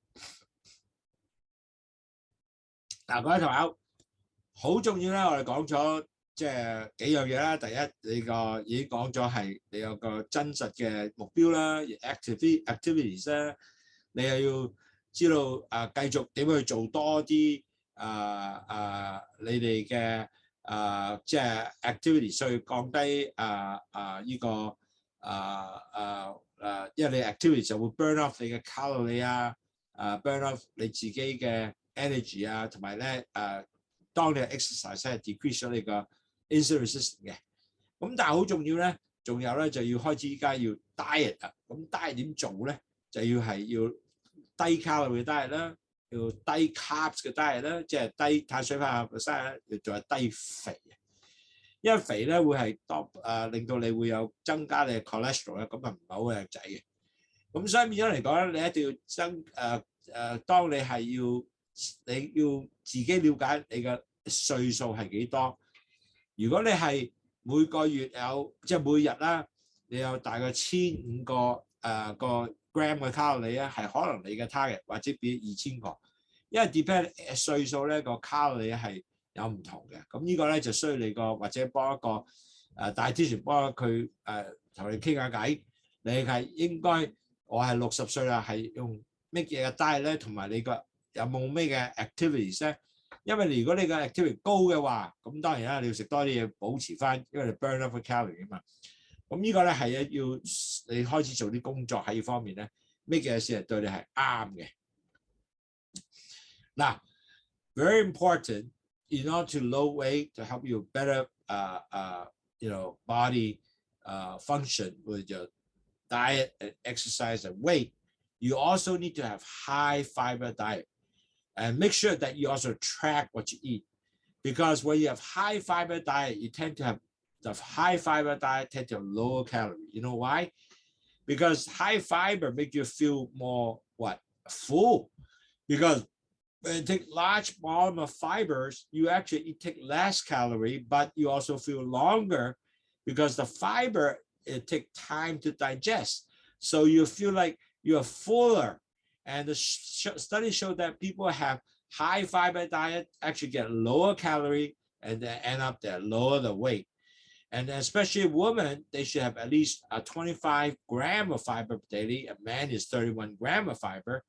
嗱，各位同學好重要咧，我哋講咗即係幾樣嘢啦。第一，你個已經講咗係你有個真實嘅目標啦 ，activities 啦，你又要知道繼續點去做多啲你哋嘅即係 activities，需要降低呢個因為你 activities 就會 burn off 你嘅 calorie burn off 你自己嘅 energy 同埋咧當你 exercise 係 decrease 咗你個 insulin resistance 嘅。咁但係好重要咧，仲有咧就要開始依家要 diet 咁 diet 點做咧？就要低 calorie 嘅 diet 啦，要低 carbs 嘅 diet 啦，即係低碳水化合物嘅 diet，要仲係低肥。因為肥咧會係令到你會有增加你嘅 cholesterol 咧，咁啊唔係好靚仔嘅。咁所以變咗嚟講咧，你一定要當你要自己了解你嘅歲數係幾多。如果你係每個月有即係每日啦，你有大概1500個 gram 嘅卡路里咧，係可能你嘅 target 或者比2000個，因為 depend 歲數咧個卡路里係有唔同嘅。咁呢個咧就需要你或者幫一個dietitian幫佢同你傾下偈，你係應該我係60歲啦，係用乜嘢嘅 diet 咧，同埋你有冇咩嘅 activities 咧？因為如果你嘅 activity 高嘅話，咁當然啦，你要食多啲嘢保持翻，因為你 burn up 嘅 calorie 啊嘛。咁呢個咧係要你開始做啲工作喺呢方面咧，咩嘅事係對你係啱嘅。嗱 ，very important in order to low weight to help you better body function with your diet and exercise and weight. You also need to have high fiber diet. And make sure that you also track what you eat. Because when you have high fiber diet, you tend to have the high fiber diet tend to have lower calorie. You know why? Because high fiber make you feel more full. Because when you take large volume of fibers, you take less calorie, but you also feel longer because the fiber, it takes time to digest. So you feel like you are fuller. And the studies show that people have high fiber diet actually get lower calorie and they end up they lower the weight. And especially women, they should have at least 25 grams of fiber daily. A man is 31 grams of fiber.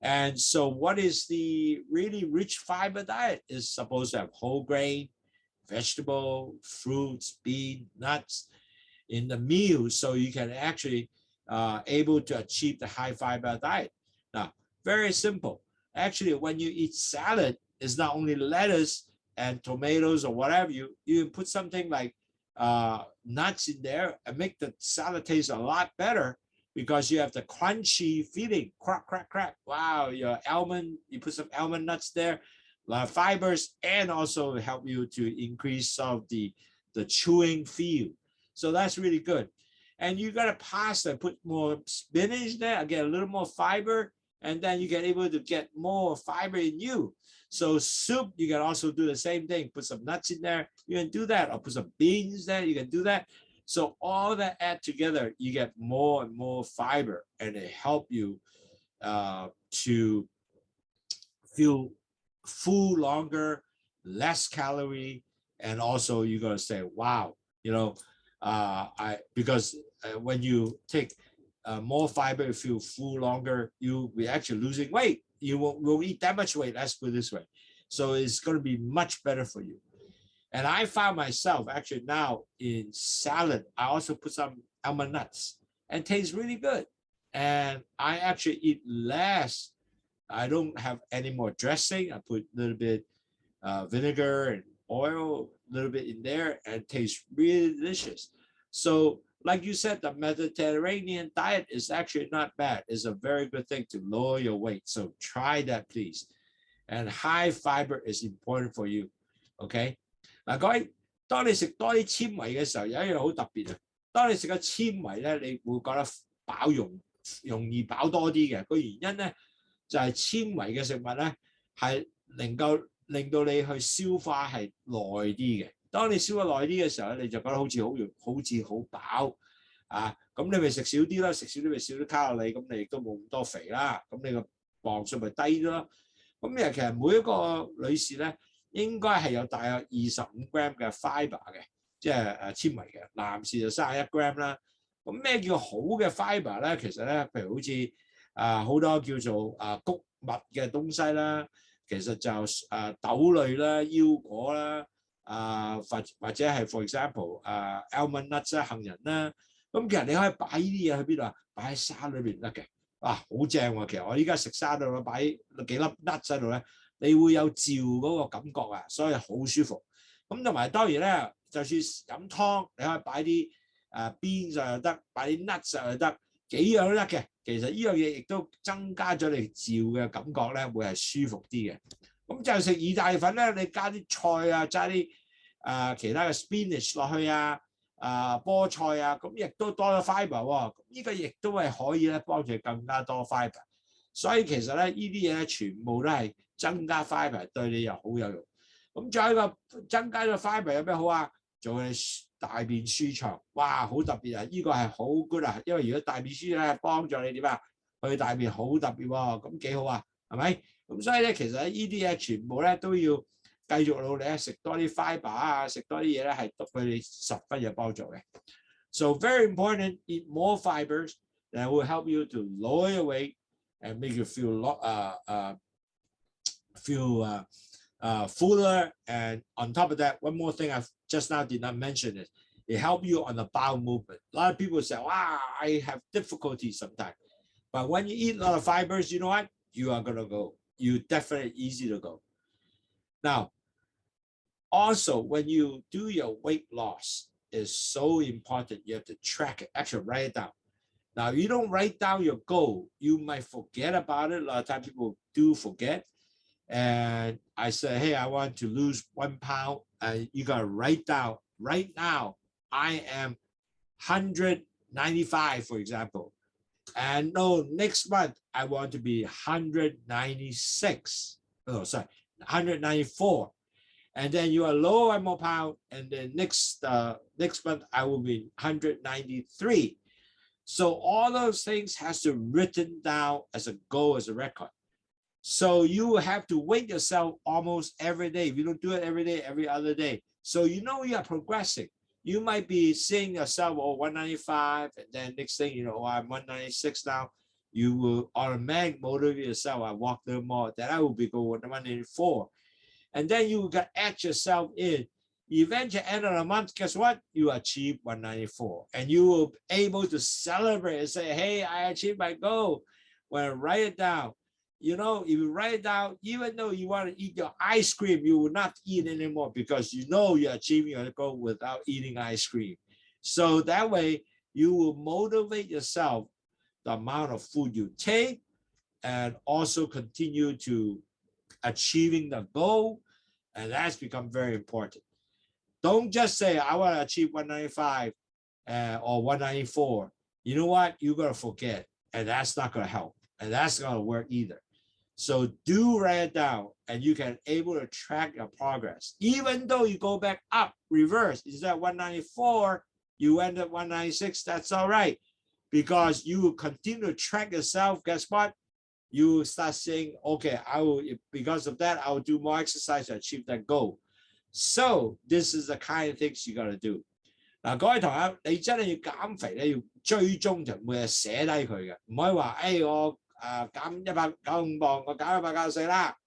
And so what is the really rich fiber diet? Is supposed to have whole grain, vegetable, fruits, beans, nuts in the meal, so you can actually able to achieve the high fiber diet. Now, very simple. Actually, when you eat salad, it's not only lettuce and tomatoes or whatever. You put something like nuts in there and make the salad taste a lot better because you have the crunchy feeling. Crack, crack, crack. Wow, your almond, you put some almond nuts there, a lot of fibers, and also help you to increase some of the chewing feel. So that's really good. And you got a pasta, put more spinach there, get a little more fiber, and then you get able to get more fiber in you. So soup, you can also do the same thing. Put some nuts in there, you can do that, or put some beans there, you can do that. So all that add together, you get more and more fiber, and it help you to feel full longer, less calorie, and also you're gonna say, wow, because when you take more fiber, you feel full longer, you'll be actually losing weight. You won't eat that much weight, let's put it this way. So it's going to be much better for you. And I found myself actually now in salad, I also put some almond nuts and it tastes really good. And I actually eat less. I don't have any more dressing. I put a little bit vinegar and oil, a little bit in there, and it tastes really delicious. So like you said, the Mediterranean diet is actually not bad. It's a very good thing to lower your weight. So try that, please. And high fiber is important for you. Okay? 嗱，各位，當你食多啲纖維嘅時候，有一樣好特別啊！當你食咗纖維咧，你會覺得容易飽多啲嘅。個原因咧就係纖維嘅食物咧係能夠令到你去消化係耐啲嘅。當你消化耐啲嘅時候咧，你就覺得好似好飽啊！咁你咪食少啲啦，食少啲咪少啲卡路里，咁你亦都冇咁多肥啦，咁你個磅數咪低咯。咁其實每一個女士咧，應該係有大約25 gram 嘅 fibre 嘅，即係纖維嘅。男士就31 gram 啦。咁咩叫好嘅 fibre 咧？其實咧，譬如好似好多叫做穀物嘅東西啦，其實就豆類啦、腰果啦，或者係 for example almond nuts 啦、杏仁啦。咁其實你可以擺呢啲嘢去邊度啊？擺喺沙裏邊得嘅。好正喎！其實我依家食沙度擺幾粒 nuts 喺度咧，你會有嚼嗰個感覺啊，所以好舒服。咁同埋當然咧，就算飲湯，你可以擺啲beans 上又得，擺啲 nuts 上又得，幾樣都得嘅。其實呢樣嘢亦都增加咗你嚼嘅感覺咧，會係舒服啲嘅。咁就食意大利粉咧，你加啲菜啊，加啲其他嘅 spinach 落去啊。菠菜啊，咁亦都多咗 fibre 喎，呢個亦都係可以咧幫助更加多 fibre。所以其實咧，呢啲嘢咧全部都係增加 fibre， 對你又好有用。咁仲有一個增加咗 fibre 有咩好啊？做你大便舒暢，哇，好特別啊！呢個係好 good 啊，因為如果大便舒暢咧，幫助你點啊？去大便好特別喎，咁幾好啊，係咪？咁所以咧，其實呢啲嘢全部咧都要繼續努力咧，食多啲 fibre 啊，食多啲嘢咧係對你十分有幫助嘅。So very important, eat more fibers that will help you to lower your weight and make you feel fuller. And on top of that, one more thing I just now did not mention is it helps you on the bowel movement. A lot of people say, wow, I have difficulty sometimes. But when you eat a lot of fibers, you know what? You are going to go. You definitely easy to go. Now, also, when you do your weight loss, it's so important. You have to track it, actually write it down. Now, if you don't write down your goal, you might forget about it. A lot of times people do forget. And I say, hey, I want to lose 1 pound. And you got to write down, right now, I am 195, for example. And no, next month, I want to be 196. Oh, sorry, 194. And then you are lower 1 more pound, and then next month I will be 193. So all those things has to written down as a goal, as a record. So you have to weight yourself almost every day. If you don't do it every day, every other day. So you know you are progressing. You might be seeing yourself 195, and then next thing you know, I'm 196 now. You will automatically motivate yourself. I walk a little more. Then I will be going 194. And then you can add yourself in. Eventually, end of the month, guess what? You achieve 194. And you will be able to celebrate and say, hey, I achieved my goal. When I write it down, you know, if you write it down, even though you want to eat your ice cream, you will not eat anymore because you know you're achieving your goal without eating ice cream. So that way, you will motivate yourself the amount of food you take and also continue to achieving the goal. And that's become very important. Don't just say, I want to achieve 195 or 194. You know what? You're going to forget. And that's not going to help. And that's not going to work either. So do write it down. And you can able to track your progress. Even though you go back up, reverse. Instead of 194, you end up 196. That's all right. Because you will continue to track yourself. Guess what? You start saying, okay, I will, because of that, I will do more exercise to achieve that goal. So this is the kind of things you got to do. 嗱，各位同學，你真係要減肥咧，要追蹤就每日寫低佢嘅，唔可以話，我減195磅，我減194啦，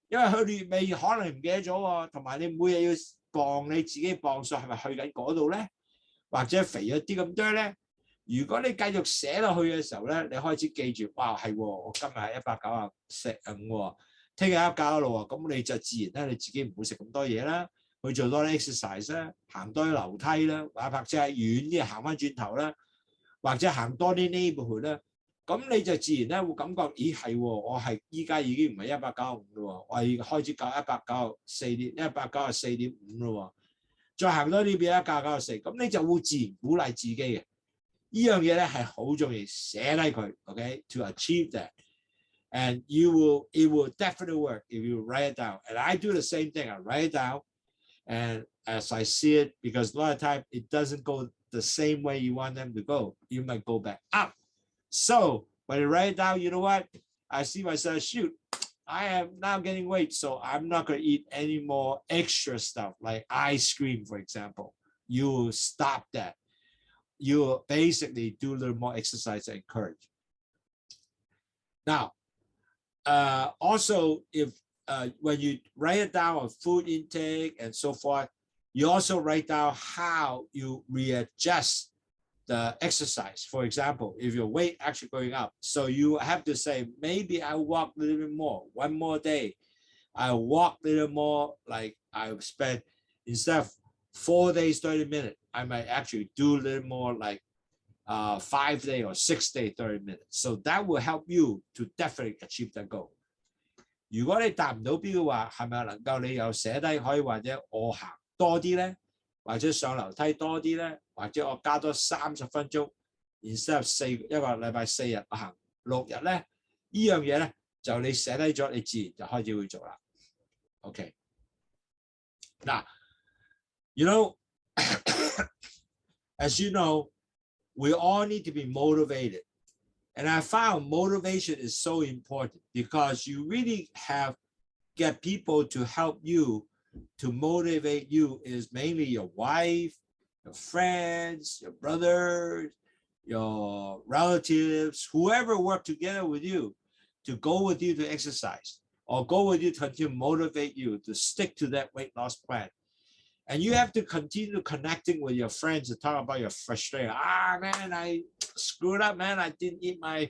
因為去月尾可能唔記得咗喎，同埋你每日要磅你自己磅數係咪去緊嗰度咧，或者肥咗啲咁多咧？如果你繼續寫落去嘅時候咧，你開始記住，哇係喎，我今日係195喎，聽日196喎，咁你就自然咧你自己唔會食咁多嘢啦，去做多啲 exercise 啦，行多啲樓梯啦，或者係遠啲行翻轉頭啦，或者行多啲 neighborhood 啦，咁你就自然咧會感覺，咦係喎，我係依家已經唔係195咯喎，我係開始搞194.5咯喎，再行多啲變194，咁你就會自然鼓勵自己嘅。呢樣嘢咧係好重要，寫低佢 ，OK to achieve that, and it will definitely work if you write it down. And I do the same thing. I write it down, and as I see it, because a lot of time it doesn't go the same way you want them to go. You might go back up. So when you write it down, you know what? I see myself, shoot, I am now getting weight, so I'm not going to eat any more extra stuff like ice cream, for example. You stop that. You basically do a little more exercise and encourage. Now, also, if when you write it down on food intake and so forth, you also write down how you readjust the exercise. For example, if your weight actually going up, so you have to say, maybe I walk a little bit more, one more day. I walk a little more, like I spend, instead of 4 days, 30 minutes, I might actually do a little more like 5 day or 6 day, 30 minutes. So that will help you to definitely achieve that goal. 如果你達唔到標嘅話，係咪能夠你又寫低可以或者我行多啲咧，或者上樓梯多啲咧，或者我加多30分鐘 ，instead of 一個禮拜4日我行6日咧，呢樣嘢咧就你寫低咗，你自然就開始會做啦。OK， 嗱 ，you know as you know, we all need to be motivated. And I found motivation is so important because you really have get people to help you, to motivate you is mainly your wife, your friends, your brothers, your relatives, whoever work together with you to go with you to exercise or go with you to motivate you to stick to that weight loss plan. And you have to continue connecting with your friends to talk about your frustration. Man, I screwed up, man. I didn't eat my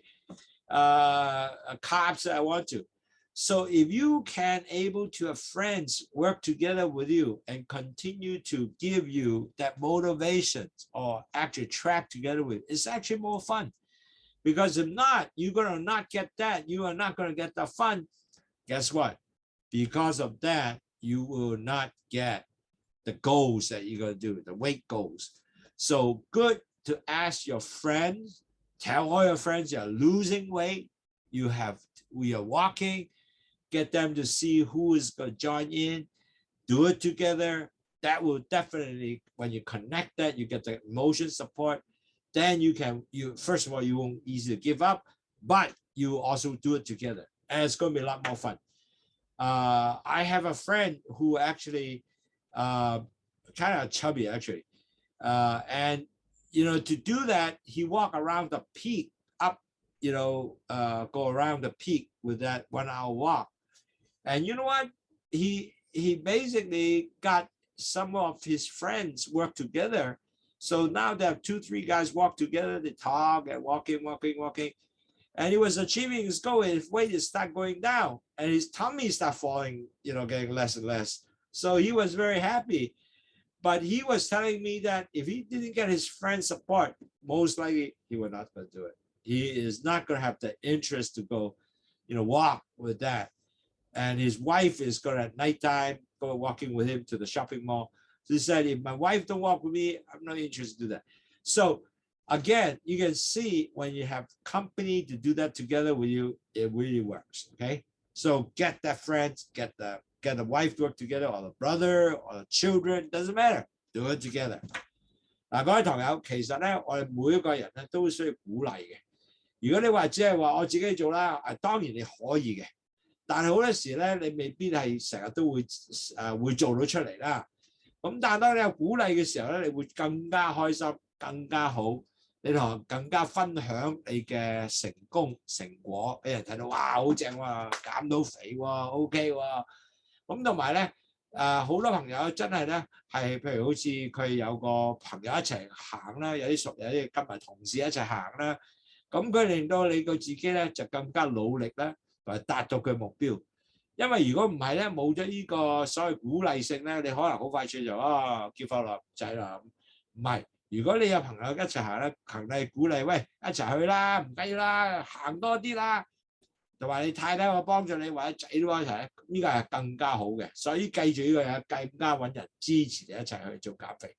carbs that I want to. So if you can able to have friends work together with you and continue to give you that motivation or actually track together with, it's actually more fun. Because if not, you're going to not get that. You are not going to get the fun. Guess what? Because of that, you will not get the goals that you're going to do, the weight goals. So good to ask your friends, tell all your friends you're losing weight, we are walking, get them to see who is going to join in, do it together. That will definitely, when you connect that, you get the emotion support, then you first of all, you won't easily give up, but you also do it together. And it's going to be a lot more fun. I have a friend who actually kind of chubby actually, and to do that he walked around the peak up, go around the peak with that 1 hour walk. And you know what, he basically got some of his friends work together, so now they have 2-3 guys walk together, they talk and walking, and he was achieving his goal. His weight is start going down and his tummy start falling, getting less and less. So he was very happy, but he was telling me that if he didn't get his friend's support, most likely he would not going to do it. He is not going to have the interest to go, walk with that. And his wife is going to at nighttime go walking with him to the shopping mall. So he said, if my wife don't walk with me, I'm not interested to do that. So again, you can see when you have company to do that together with you, it really works. Okay, so get that friends, get the wife to work together, or the brother, or the children, doesn't matter. Do it together. 嗱，各位朋友，其實咧，我哋每一個人咧都需要鼓勵嘅。如果你話只係話我自己做啦，當然你可以嘅，但係好多時咧，你未必係成日都會做到出嚟啦。咁但係當你有鼓勵嘅時候咧，你會更加開心，更加好。你同人更加分享你嘅成功成果，俾人睇到，哇，好正喎，減到肥喎 ，OK 喎。咁同埋咧，好多朋友真係咧係，譬如好似佢有個朋友一齊行啦，有啲熟友啲跟埋同事一齊行啦，咁佢令到你佢自己咧就更加努力咧，同埋達到佢目標。因為如果唔係咧，冇咗呢個所謂鼓勵性咧，你可能好快脆就叫翻落仔啦，唔係。如果你有朋友一齊行咧，強力鼓勵，喂，一齊去啦，唔緊要啦，行多啲啦，同埋你太太我幫助你，或者仔都一齊，呢個係更加好嘅。所以記住呢個嘢，更加揾人支持你一齊去做減肥。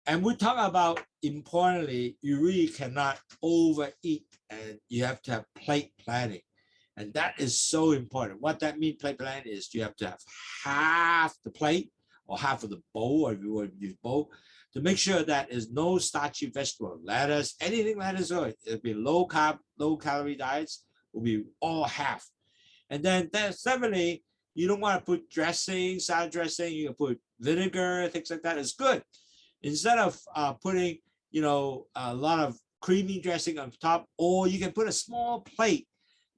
And we talk about importantly, you really cannot overeat, and you have to have plate planning, and that is so important. What that means, plate planning, is you have to have half the plate, or half of the bowl, or if you want to use bowl, to make sure that there's no starchy vegetable, lettuce, anything lettuce, or it'll be low carb, low calorie diets will be all half. And then separately, you don't want to put dressing, salad dressing, you can put vinegar, things like that. It's good. Instead of putting, a lot of creamy dressing on top, or you can put a small plate,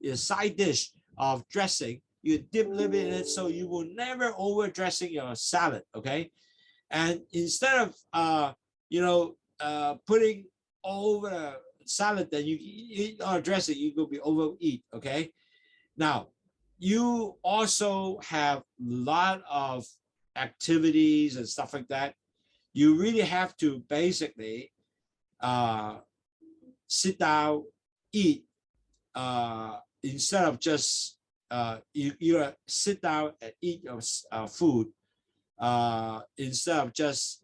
a side dish of dressing. You dip a little bit in it so you will never over dressing your salad, okay? And instead of, putting over the salad that you eat or dressing, you will be overeat, okay? Now, you also have a lot of activities and stuff like that. You really have to basically sit down, eat, instead of just you sit down and eat your food instead of just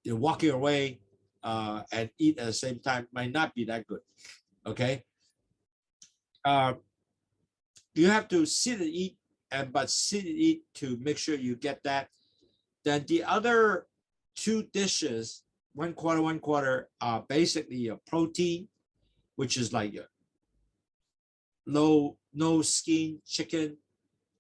you're walking away and eat at the same time. Might not be that good, okay? You have to sit and eat, but sit and eat to make sure you get that. Then the other two dishes, one quarter, are basically your protein, which is like your no skin chicken,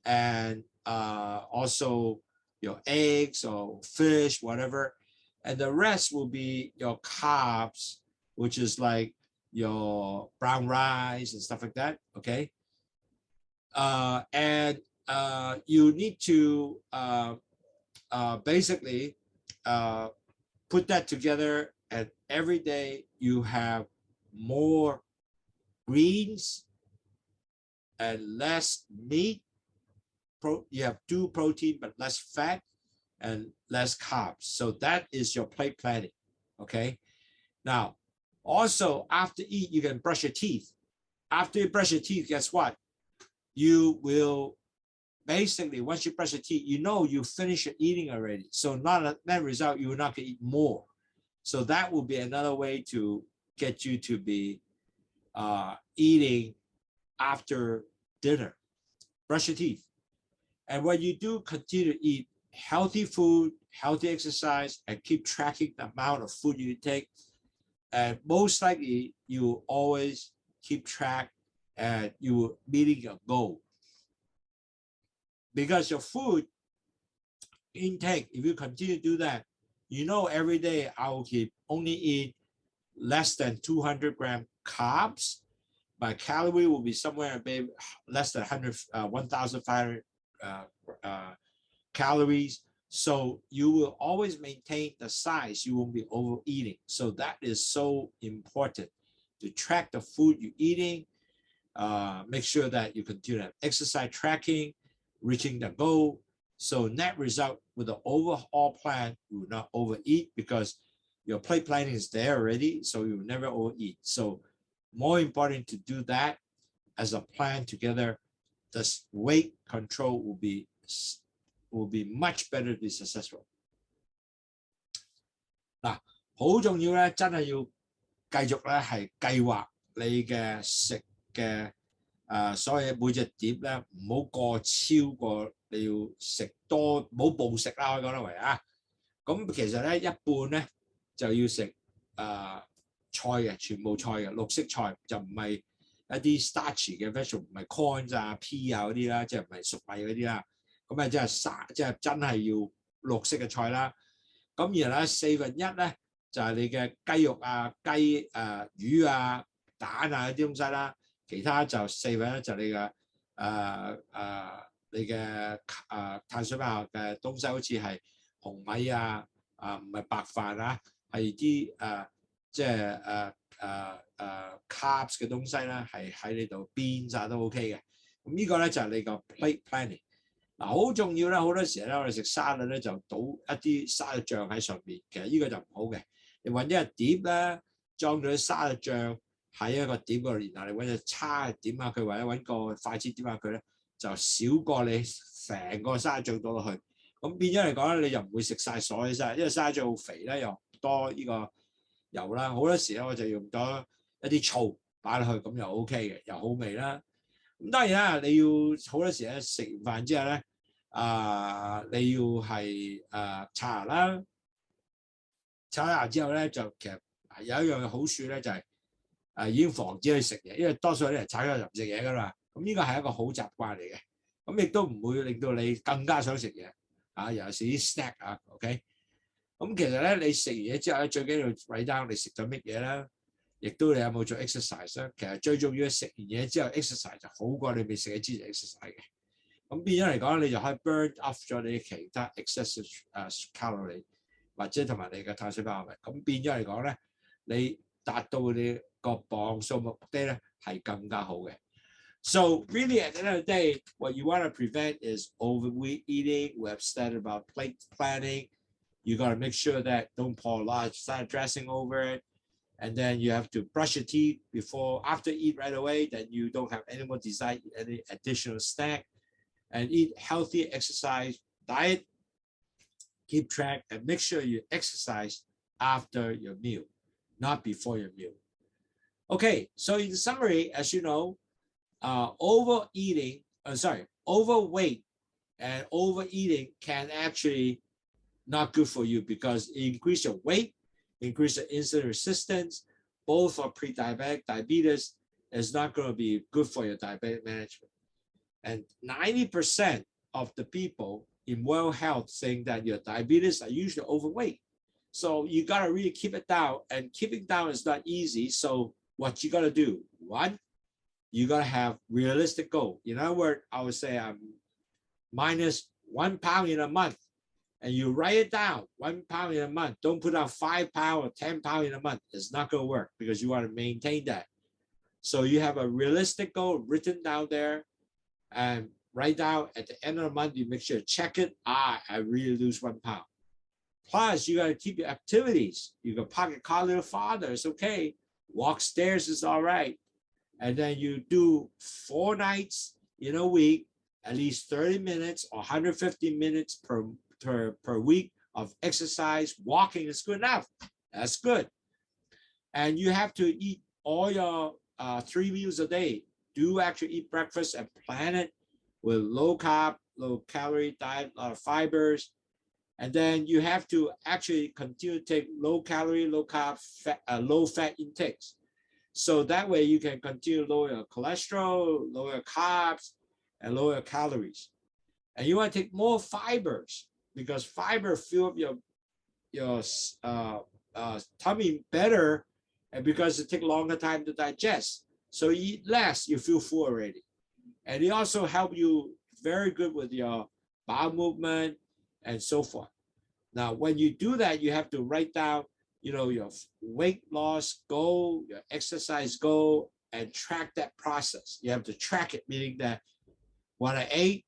and also your eggs or fish, whatever. And the rest will be your carbs, which is like your brown rice and stuff like that, okay? And you need to basically put that together, and every day you have more greens and less meat. You have two protein but less fat and less carbs. So that is your plate planning, okay? Now, also after eat, you can brush your teeth. After you brush your teeth, guess what? You will basically, once you brush your teeth, you finish your eating already. So that result, you will not eat more. So that will be another way to get you to be eating after dinner. Brush your teeth. And when you do, continue to eat healthy food, healthy exercise, and keep tracking the amount of food you take. And most likely, you will always keep track and you will meeting your goal. Because your food intake, if you continue to do that, every day I will only eat less than 200 grams carbs. My calorie will be somewhere maybe less than 1,500 calories. So you will always maintain the size. You won't be overeating. So that is so important to track the food you're eating. Make sure that you continue to have exercise tracking, reaching the goal. So net result with the overall plan, you will not overeat because your plate planning is there already. So you will never overeat. So more important to do that as a plan together. The weight control will be much better to be successful. 嗱，好重要咧，真係要繼續咧係計劃你嘅食嘅所謂每隻碟咧，唔好超過你要食多，唔好暴食啦，可以講得為啊。咁其實咧一半咧就要食菜嘅，全部菜嘅，綠色菜就唔係一啲 starchy 嘅 vegetable， 唔係 corn 啊、pea 啊嗰啲啦，即係唔係粟米嗰啲啦。咁啊，即係真係要綠色嘅菜啦。咁然後咧1/4咧就係你嘅雞肉啊、魚啊、蛋啊嗰啲東西啦。其他就1/4就你嘅碳水化合物嘅東西，好似係紅米啊、唔係白飯啊，係啲即係carbs 嘅東西啦，係喺你度beans啊都 OK 嘅。咁呢個咧就係你個 plate planning。嗱，好重要啦！好多時咧，我哋食沙律咧就倒一啲沙律醬喺上邊，其實呢個就唔好嘅。你揾一個碟咧，裝咗啲沙律醬喺一個碟嗰度，然後你揾隻叉點下佢，或者揾個筷子點下佢咧，就少過你成個沙律醬倒落去。咁變咗嚟講咧，你就唔會食晒所有沙律，因為沙律醬好肥咧，又多呢個油啦。好多時咧，我就用咗一啲醋擺落去，咁又 OK 嘅，又好味啦。咁當然啦，你要好多時咧食完飯之後咧，你要係刷牙啦，刷牙之後咧就其實有一樣好處咧就係已經防止佢食嘢，因為多數啲人炒咗就唔食嘢㗎嘛。咁呢個係一個好習慣嚟嘅，咁亦都唔會令到你更加想食嘢尤其是啲 snack OK。咁其實咧，你食完嘢之後咧，最緊要 write down 你食咗乜嘢啦，亦都你有冇做 exercise 啦。其實最重要食完嘢之後 exercise 就好過你未食嘢之前 exercise 嘅。咁變咗嚟講，你就可以 burn off 咗你其他 excessive calorie 或者同埋你嘅碳水化合物。咁變咗嚟講咧，你達到你個磅數目的咧係更加好嘅。So really at the end of the day, what you want to prevent is overweight eating. We have studied about plate planning. You got to make sure that don't pour a lot of salad dressing over it. And then you have to brush your teeth after eat right away. Then you don't have any more desire to eat any additional snack. And eat healthy exercise diet. Keep track and make sure you exercise after your meal, not before your meal. Okay, so in summary, as you know, overweight and overeating can actually not good for you because it increase your weight, increase the insulin resistance, both for pre-diabetic diabetes is not going to be good for your diabetic management. And 90% of the people in world health saying that your diabetes are usually overweight. So you got to really keep it down, and keeping down is not easy. So what you got to do, one, you got to have realistic goal. In other words, I would say I'm minus 1 pound in a month, and you write it down, 1 pound in a month. Don't put out 5 pounds or 10 pounds in a month. It's not going to work because you want to maintain that. So you have a realistic goal written down there, and write down at the end of the month, you make sure to check it. I really lose 1 pound. Plus, you got to keep your activities. You can park your car a little farther. It's okay. Walk stairs is all right. And then you do 4 nights in a week, at least 30 minutes or 150 minutes per week of exercise. Walking is good enough. That's good. And you have to eat all your 3 meals a day. Do actually eat breakfast and plan it with low carb, low calorie diet, a lot of fibers. And then you have to actually continue to take low calorie, low carb, low fat intakes. So that way you can continue to lower your cholesterol, lower your carbs, and lower your calories. And you want to take more fibers because fiber fill up your tummy better, and because it takes longer time to digest. So you eat less, you feel full already. And it also helps you very good with your bowel movement and so forth. Now, when you do that, you have to write down, your weight loss goal, your exercise goal, and track that process. You have to track it, meaning that what I ate,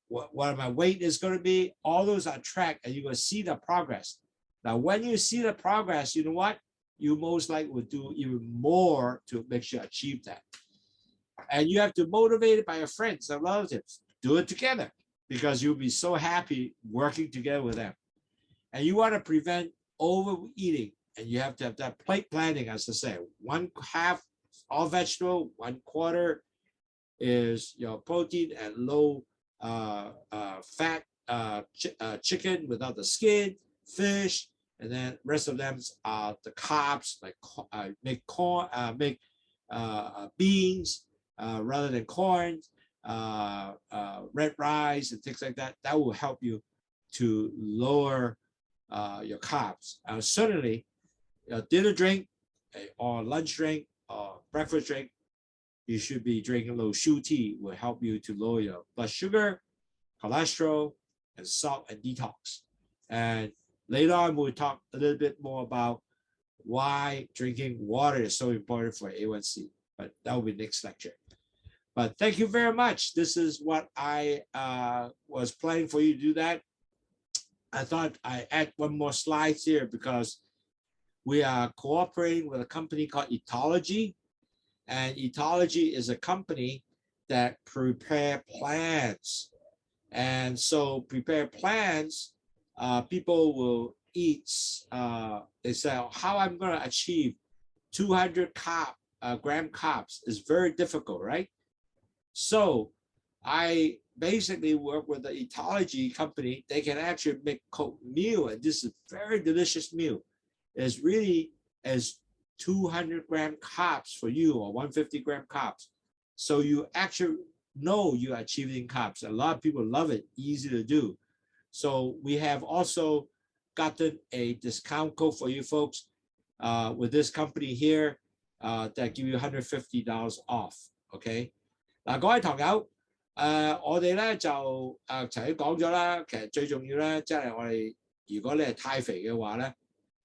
what my weight is going to be, all those are tracked, and you're going to see the progress. Now, when you see the progress, you know what? You most likely will do even more to make sure you achieve that. And you have to motivate it by your friends and relatives. Do it together because you'll be so happy working together with them. And you want to prevent overeating, and you have to have that plate planning, as I say. 1/2 all vegetable, 1/4 is your protein and low fat chicken without the skin, fish, and then rest of them are the carbs, like make beans rather than corn, red rice and things like that. That will help you to lower your carbs. Certainly, dinner drink or lunch drink or breakfast drink, you should be drinking Lowsutea. Will help you to lower your blood sugar, cholesterol, and salt and detox. And later on, we'll talk a little bit more about why drinking water is so important for A1C, but that will be next lecture. But thank you very much. This is what I was planning for you to do that. I thought I add one more slide here because we are cooperating with a company called Etology. And Etology is a company that prepare plans. And so prepare plans, people will eat, they say, how I'm going to achieve 200 gram carbs is very difficult, right? So I basically work with the Etology company. They can actually make cooked meal, and this is a very delicious meal. It's really as 200-gram carbs for you or 150-gram carbs. So you actually know you are achieving carbs. A lot of people love it, easy to do. So we have also gotten a discount code for you folks with this company here that give you $150 off. OK， 嗱，各位堂友，我哋咧就頭先講咗啦，其實最重要咧，即係我哋如果你係太肥嘅話咧，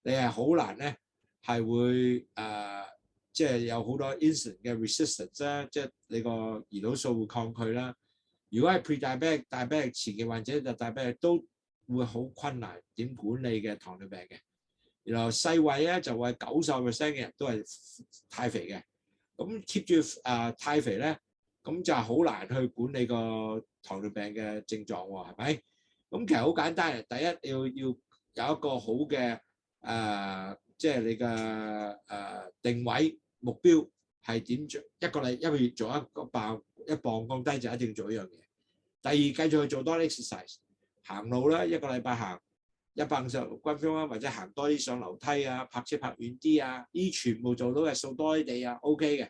你係好難咧係會即係有好多 insulin 嘅 resistance 啦，即係你個胰島素會抗拒啦。如果係 pre-diabetic diabetic 前嘅患者就 diabetic 都會好困難點管理嘅糖尿病嘅。然後世衞咧就會90% 嘅人都係太肥嘅，咁 keep 住太肥咧，咁就好難去管理個糖尿病嘅症狀喎，係咪？咁其實好簡單嘅，第一要有一個好嘅即係你嘅定位目標係點做一個月做一磅降低就一定要做呢樣嘢。第二繼續去做多啲 exercise， 行路啦，一個禮拜行156分鐘啊，或者行多啲上樓梯啊，泊車泊遠啲啊，呢全部做到嘅，掃多啲地啊 ，OK 嘅。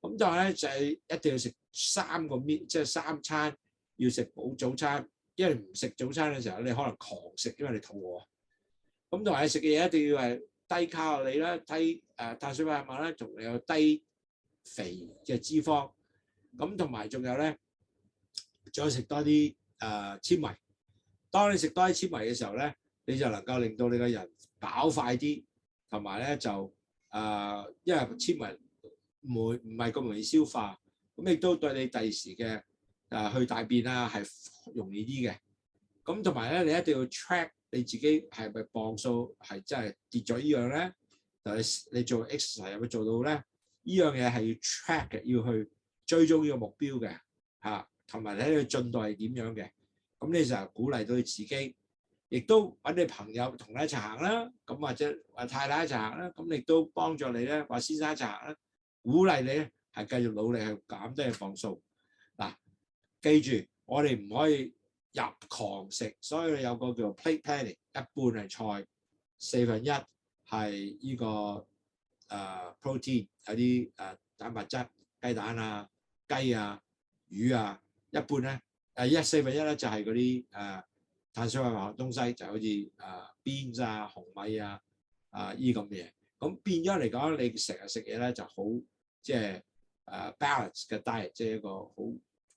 咁就係咧就係一定要食3個meal，即係3餐要食補早餐，因為唔食早餐嘅時候你可能狂食，因為你肚餓。咁同埋你食嘅嘢一定要係低卡路里啦，低碳水化合物啦，仲有低肥嘅脂肪。咁同埋仲有咧，再食多啲纖維。當你食多啲纖維嘅時候咧，你就能夠令到你個人飽快啲，同埋咧就因為纖維唔係咁容易消化，咁亦都對你第時嘅去大便啊係容易啲嘅。咁同埋咧，你一定要 track 你自己係咪磅數係真係跌咗依樣咧？但係你做 exercise 有冇做到咧？依樣嘢係要 track 嘅，要去追蹤呢個目標嘅嚇，同埋睇你進度係點樣嘅。咁你就鼓勵到你自己，亦都揾你朋友同你一齊行啦，咁或者話太太一齊行啦，咁亦都幫助你咧，話先生一齊行啦，鼓勵你咧係繼續努力去減低嘅磅數。嗱，記住我哋唔可以入狂食，所以有個叫做 plate planning， 一半係菜，1/4係呢個protein 有啲蛋白質，雞蛋啊、雞啊、魚啊，一半咧。1/4咧就係嗰啲碳水化合物東西，就好似beans 啊、紅米啊依咁嘅嘢。咁變咗嚟講，你成日食嘢咧就好即係balance 嘅 diet， 即係一個好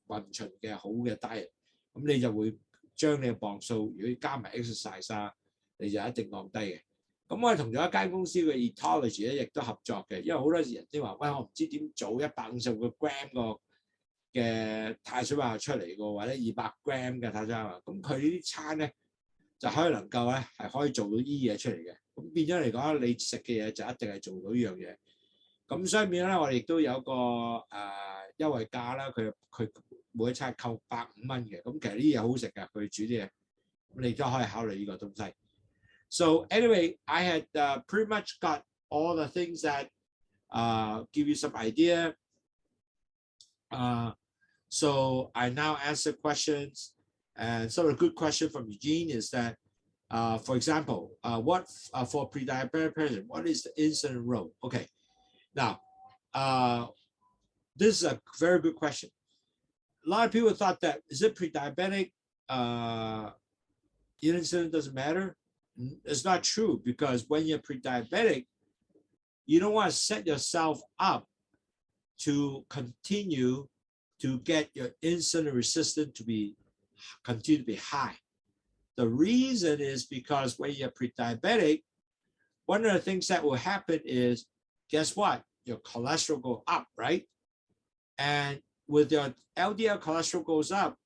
勻循嘅好嘅 diet。咁你就會將你嘅磅數，如果加埋 exercise 啊，你就一定降低嘅。咁我哋同咗一間公司嘅 Etology 咧，亦都合作嘅，因為好多時人都話：喂，我唔知點做150個 gram 個嘅碳水化合物出嚟嘅，或者200 gram 嘅碳水化合物，咁佢呢啲餐咧就可以能夠咧係可以做到呢啲嘢出嚟嘅。咁變咗嚟講，你食嘅嘢就一定係做到呢樣嘢。咁相反咧，我哋亦都有個優惠價啦，佢每一餐扣150蚊嘅。咁其實呢啲嘢好食㗎，佢煮啲嘢，咁你都可以考慮呢個東西。So anyway, I had pretty much got all the things that give you some idea. So I now answer questions, and some of the good question from Eugene is that, for example, what for pre-diabetic person, what is the insulin role? Okay, now this is a very good question. A lot of people thought that is it pre-diabetic, insulin doesn't matter. It's not true, because when you're pre-diabetic, you don't want to set yourself up to continue to get your insulin resistance to continue to be high. The reason is because when you're pre-diabetic, one of the things that will happen is, guess what? Your cholesterol go up, right? And with your LDL cholesterol goes up,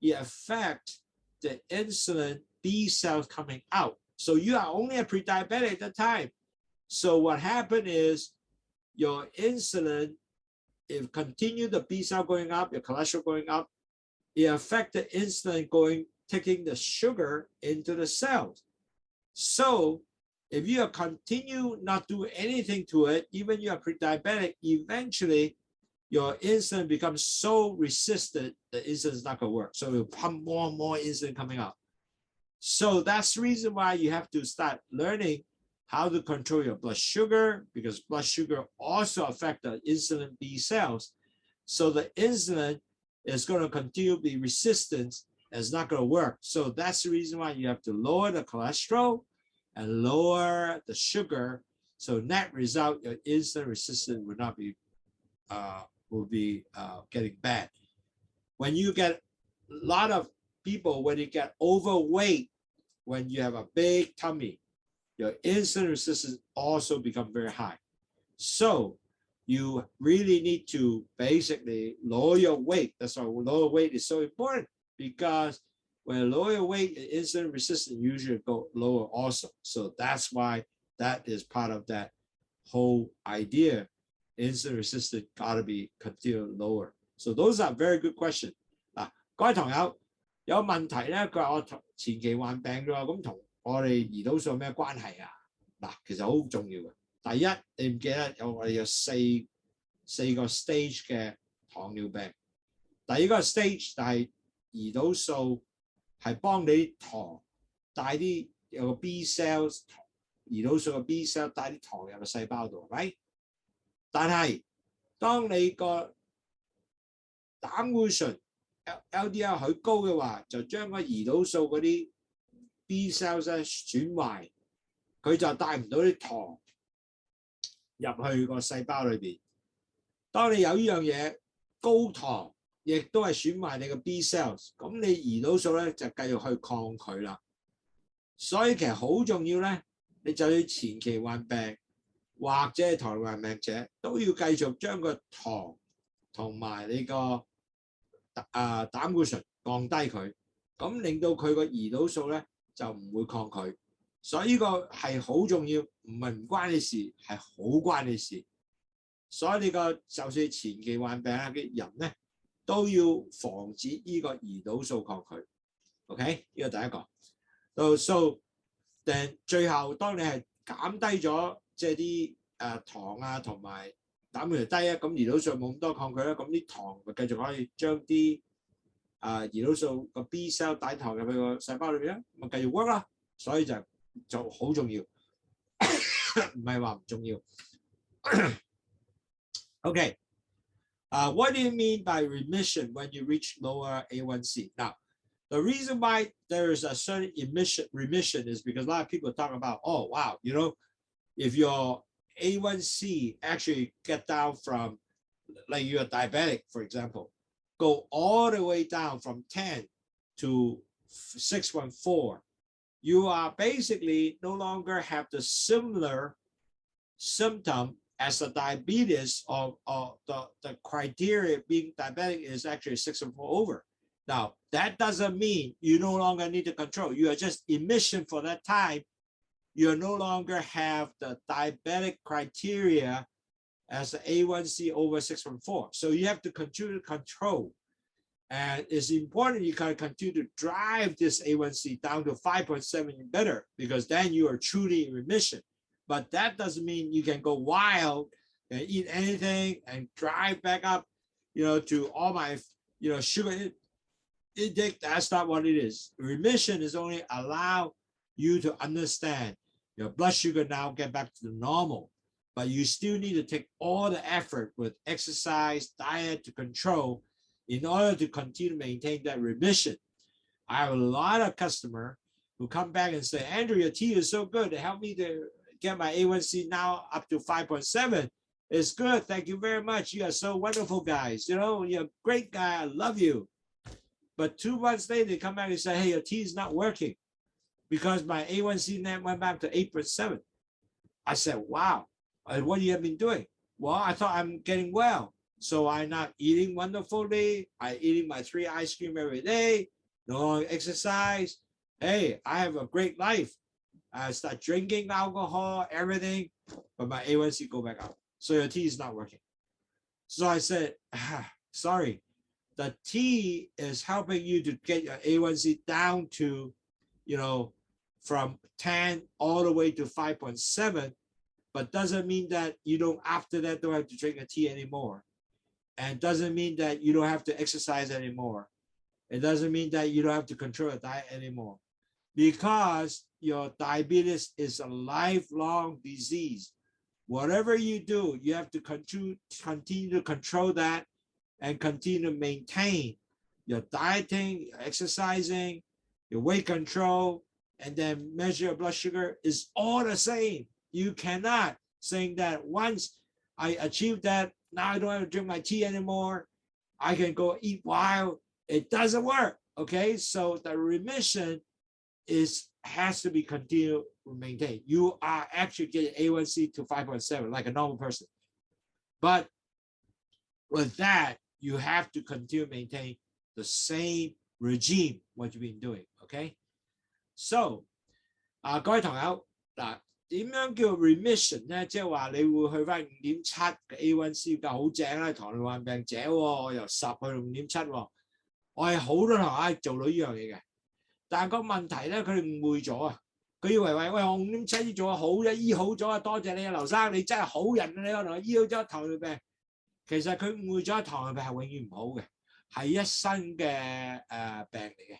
it affects the insulin B cells coming out. So you are only a pre-diabetic at the time. So what happened is your insulin, if continue the B cell going up, your cholesterol going up, it affects the insulin taking the sugar into the cells. So if you continue not do anything to it, even you are pre-diabetic, eventually your insulin becomes so resistant, the insulin is not going to work. So you pump more and more insulin coming out. So that's the reason why you have to start learning how to control your blood sugar, because blood sugar also affects the insulin B cells. So the insulin is going to continue to be resistant and it's not going to work. So that's the reason why you have to lower the cholesterol and lower the sugar. So net result, your insulin resistance will not be getting bad. When you get a lot of people, when you get overweight, when you have a big tummy, your insulin resistance also becomes very high. So you really need to basically lower your weight. That's why lower weight is so important, because when you lower your weight, insulin resistance usually go lower also. So that's why that is part of that whole idea. Insulin resistance got to be continued lower. So those are very good questions. 嗱，各位朋友有問題咧，佢話我前期患病嘅喎，咁同我哋胰島素有咩關係啊？嗱，其實好重要嘅。第一，你唔記得我哋有四個 stage 嘅糖尿病。第一個 stage 就係胰島素係幫你啲糖帶啲有個 B cells， 胰島素嘅 B cell 帶啲糖入個細胞度，係咪？但係當你個膽固醇 LDL 許高嘅話，就將個胰島素嗰啲 B cells 咧損壞，佢就帶唔到啲糖入去個細胞裏邊。當你有呢樣嘢高糖，亦都係損壞你個 B cells， 咁你胰島素咧就繼續去抗拒啦。所以其實好重要咧，你就要前期患病或者係糖尿病患者都要繼續將個糖同埋你個膽固醇降低佢，咁令到佢個胰島素咧就唔會抗拒。所以呢個係好重要，唔係唔關你事，係好關你事。所以你個就算前期患病嘅人咧，都要防止呢個胰島素抗拒。OK， 呢個第一個。So， 最後當你係減低咗即係啲糖啊同埋膽固醇低啊，咁胰島素冇咁多抗拒啦，咁啲糖咪繼續可以將啲胰島素個 B cell 帶糖入去個細胞裏邊啦，咪繼續 work 啦。所以就好重要，唔係話唔重要。Okay, what do you mean by remission when you reach lower A1C? Now, the reason why there is a certain remission is because a lot of people talk about, oh wow, you know, if your A1C actually get down from, like you're diabetic, for example, go all the way down from 10 to 614, you are basically no longer have the similar symptom as the diabetes or the criteria being diabetic is actually 614 over. Now, that doesn't mean you no longer need to control. You are just emission for that time. You no longer have the diabetic criteria as the A1C over 614. So you have to continue to control. And it's important you can continue to drive this A1C down to 5.7 better, because then you are truly in remission. But that doesn't mean you can go wild and eat anything and drive back up, you know, to all my, you know, sugar intake. That's not what it is. Remission is only allow you to understand your blood sugar now get back to the normal, but you still need to take all the effort with exercise, diet to control in order to continue to maintain that remission. I have a lot of customers who come back and say, Andrew, your tea is so good. It helped me to get my A1C now up to 5.7. It's good. Thank you very much. You are so wonderful, guys. You know, you're a great guy. I love you. But 2 months later, they come back and say, hey, your tea is not working because my A1C net went back to 8.7. I said, wow, what have you been doing? Well, I thought I'm getting well. So I'm not eating wonderfully. I'm eating my 3 ice cream every day. No exercise. Hey, I have a great life. I start drinking alcohol, everything, but my A1C go back up. So your tea is not working. So I said, sorry, the tea is helping you to get your A1C down to, you know, from 10 all the way to 5.7, but doesn't mean that you don't, after that, don't have to drink a tea anymore. And doesn't mean that you don't have to exercise anymore. It doesn't mean that you don't have to control a diet anymore. because your diabetes is a lifelong disease. Whatever you do, you have to continue to control that and continue to maintain your dieting, your exercising, your weight control, and then measure your blood sugar is all the same. You cannot say that once I achieve that, now I don't have to drink my tea anymore. I can go eat wild. It doesn't work. Okay, so the remission has to be continued to maintain. You are actually getting A1C to 5.7 like a normal person. But with that, you have to continue to maintain the same regime what you've been doing. Okay? So, 各位朋友嗱，點樣叫 remission 咧？即係話你會去翻5.7嘅 A1C 㗎，好正啦！糖尿病病者喎，由10去到5.7喎。我係好多同學做到呢樣嘢嘅，但係個問題咧，佢哋誤會咗啊！佢以為喂我5.7做得好啫，醫好咗啊！多謝你啊，劉生，你真係好人啊！你可能醫好咗糖尿病，其實佢誤會咗糖尿病係永遠唔好嘅，係一生嘅病嚟嘅。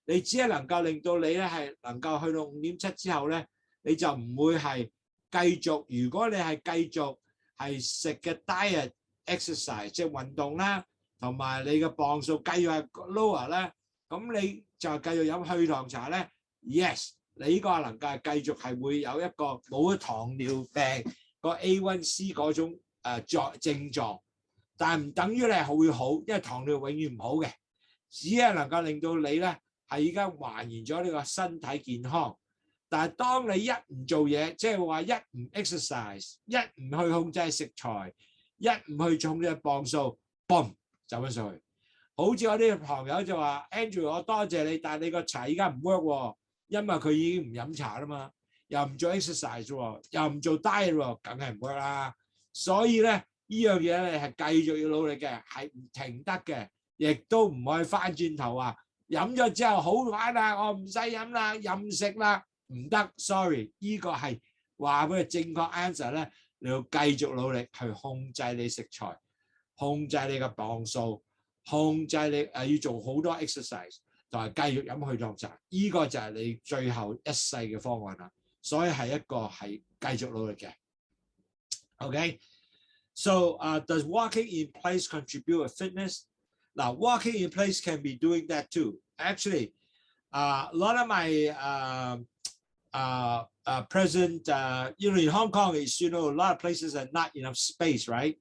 你只係能夠令到你咧係能夠去到5.7之後咧，你就唔會係繼續。如果你係繼續係食嘅 diet exercise 即係運動啦，同埋你嘅磅數繼續係 lower 咧，咁你就繼續飲去糖茶咧 ，yes， 你呢個能夠係繼續係會有一個冇咗糖尿病個 A1C 嗰種症狀，但係唔等於你係會好，因為糖尿永遠唔好嘅，只係能夠令到你咧係而家還原咗呢個身體健康。但係當你一唔做嘢，即係話一唔 exercise， 一唔去控制食材，一唔去控制磅數 ，boom 走咗上去。好似我啲朋友就話 Andrew， 我多謝你，但係你個茶而家唔 work 喎，因為佢已經唔飲茶啦嘛，又唔做 exercise 喎，又唔做 diet 喎，梗係唔 work 啦。所以咧，呢樣嘢你係繼續要努力嘅，係唔停得嘅，亦都唔可以翻轉頭話飲咗之後好玩啦，我唔使飲啦，任食啦。唔得 ，sorry， 呢個係話俾佢正確 answer 咧，你要繼續努力去控制你食材，控制你嘅磅數，控制你要做好多 exercise， 同埋繼續飲去糖茶，呢個就係你最後一世嘅方案啦。所以係一個係繼續努力嘅。Okay， so does walking in place contribute to fitness? Now, walking in place can be doing that too. Actually, a lot of my present, in Hong Kong, is, a lot of places are not enough space, right?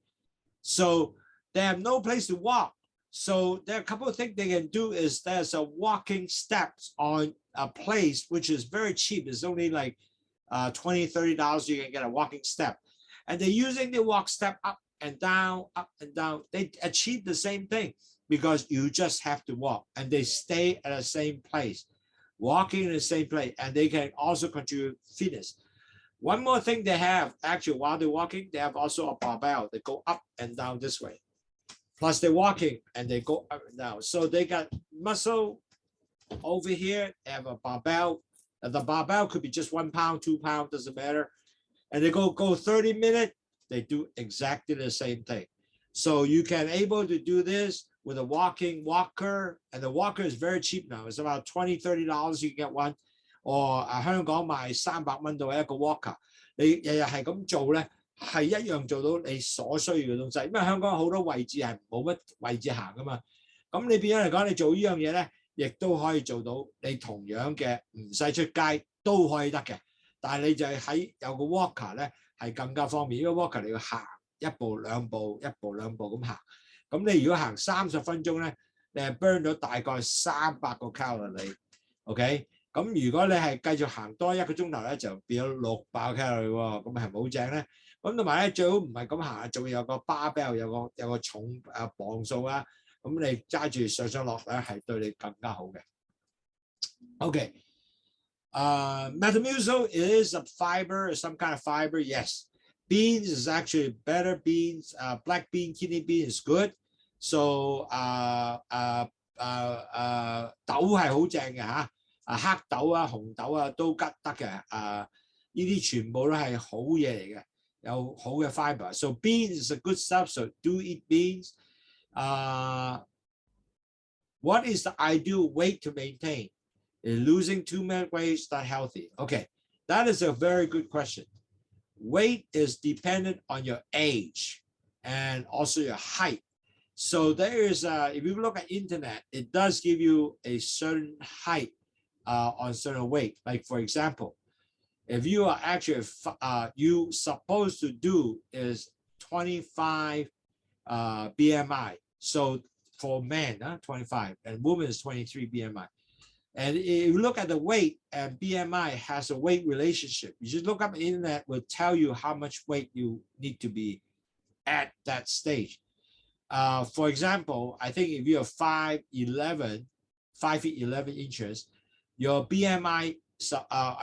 So they have no place to walk. So there are a couple of things they can do is there's a walking steps on a place, which is very cheap. It's only like $20, $30. You can get a walking step. And they're using the walk step up and down, up and down. They achieve the same thing because you just have to walk and they stay at the same place. Walking in the same place, and they can also contribute fitness. One more thing they have, actually, while they're walking, they have also a barbell. They go up and down this way. Plus, they're walking and they go up and down. So they got muscle over here. They have a barbell. And the barbell could be just 1 pound, 2 pounds, doesn't matter. And they go 30 minutes. They do exactly the same thing. So you can able to do this with a walking walker, and the walker is very cheap now. It's about $20, $30 you can get one. Or 香港賣300蚊到一個 walker， 你日日係咁做咧，係一樣做到你所需要嘅東西。因為香港好多位置係冇乜位置行噶嘛，咁你變咗嚟講，你做呢樣嘢咧，亦都可以做到你同樣嘅唔使出街都可以得嘅。但係你就係喺有個 walker 咧係更加方便，因為 walker 你要行一步兩步，一步兩步咁行。咁你如果行30分鐘咧，你係 burn 咗大概300個 calorie。OK， 咁如果你係繼續行多1個鐘頭咧，就變咗600個 calorie 喎，咁係咪好正咧？咁同埋咧，最好唔係咁行，仲要有個 barbell， 有個重磅數啦。咁你揸住上落咧，係對你更加好嘅。OK， Metamucil is a fiber, some kind of fiber, yes. Beans is actually better. Beans, black bean, kidney bean is good. So 豆係好正嘅嚇，黑豆啊、紅豆啊都得嘅。呢啲全部都係好嘢嚟嘅，有好嘅 fiber. So beans is a good stuff. So do eat beans. What is the ideal weight to maintain? Is losing too much weight not healthy? Okay, that is a very good question. Weight is dependent on your age and also your height. So there is, if you look at internet, it does give you a certain height on certain weight. Like for example, if you are actually, you supposed to do is 25 BMI. So for men, 25, and women is 23 BMI. And if you look at the weight, and BMI has a weight relationship. You just look up the internet, will tell you how much weight you need to be at that stage. For example, I think if you're 5'11", 5 feet 11 inches, your BMI,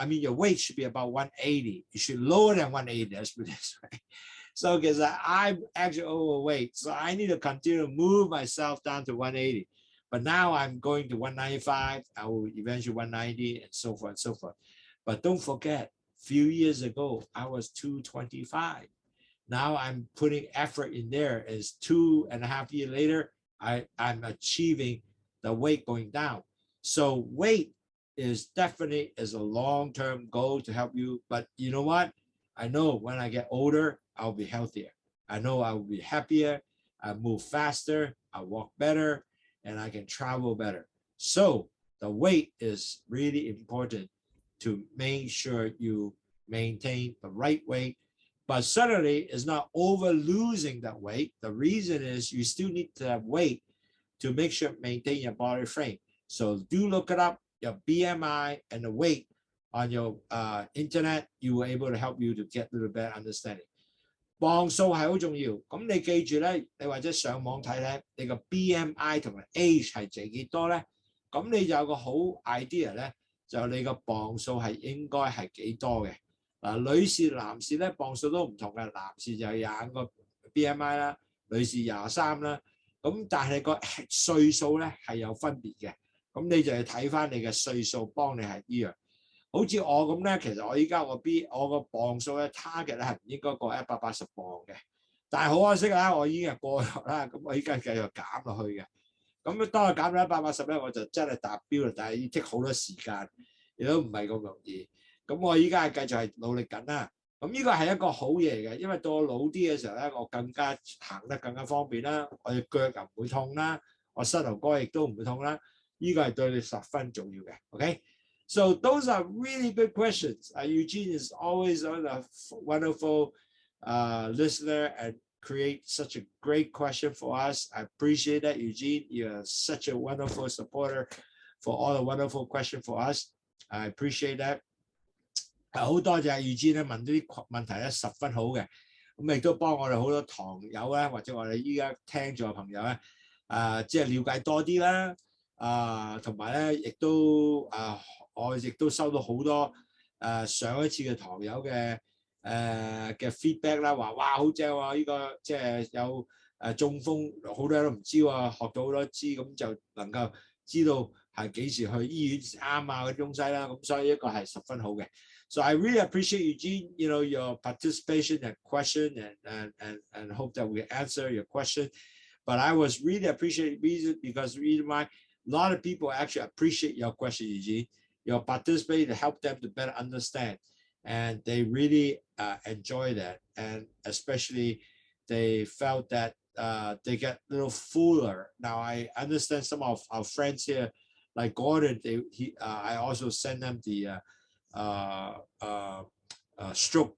your weight should be about 180. You should lower than 180, let's put it this way. So because I'm actually overweight, so I need to continue to move myself down to 180. But now I'm going to 195, I will eventually 190, and so forth and so forth. But don't forget, a few years ago, I was 225. Now I'm putting effort in there. As 2.5 years later, I'm achieving the weight going down. So weight is definitely a long-term goal to help you. But you know what? I know when I get older, I'll be healthier. I know I will be happier. I move faster. I walk better. And I can travel better. So the weight is really important to make sure you maintain the right weight, but certainly it's not over losing that weight. The reason is you still need to have weight to make sure maintain your body frame. So do look it up, your BMI and the weight on your internet. You will able to help you to get a little better understanding. 磅數係好重要，咁你記住咧，你或者上網睇睇，你個 BMI 同埋 age 係值幾多咧？咁你就有個好 idea 咧，就你個磅數係應該係幾多嘅。嗱，女士、男士咧磅數都唔同嘅，男士就25個 BMI 啦，女士23啦。咁但係個歲數咧係有分別嘅，咁你就要睇翻你嘅歲數幫你係依樣。好似我咁咧，其實我依家我個磅數咧 target 咧係唔應該過180磅嘅，但係好可惜啦，我已經係過咗啦，咁我依家繼續減落去嘅。咁當我減到180咧，我就真係達標啦，但係要 take 好多時間，亦都唔係咁容易。咁我依家係繼續係努力緊啦。咁呢個係一個好嘢嚟嘅，因為到我老啲嘅時候咧，我更加行得更加方便啦，我隻腳又唔會痛啦，我膝頭哥亦都唔會痛啦。呢個係對你10分重要嘅 ，OK？ So those are really good questions. Eugene is always a wonderful listener and create such a great question for us. I appreciate that, Eugene. You're such a wonderful supporter for all the wonderful questions for us. I appreciate that. 好多謝 Eugene 咧問啲問題咧10分好嘅，咁亦都幫我哋好多堂友咧，或者我哋依家聽咗嘅朋友咧，即係了解多啲啦，同埋咧亦都我亦都收到好多上一次嘅堂友嘅feedback 啦，話哇好正喎！呢個即係有中風，好多人都唔知喎，學到好多知，咁就能夠知道係幾時去醫院啱啊嗰啲東西啦。咁所以一個係10分好嘅。So I really appreciate Eugene, your participation and question, and hope that we answer your question. But I was really appreciate because reason why a lot of people actually appreciate your question, Eugene. Your participation to help them to better understand, and they really enjoy that, and especially they felt that they get a little fuller. Now I understand some of our friends here, like Gordon. I also send them the stroke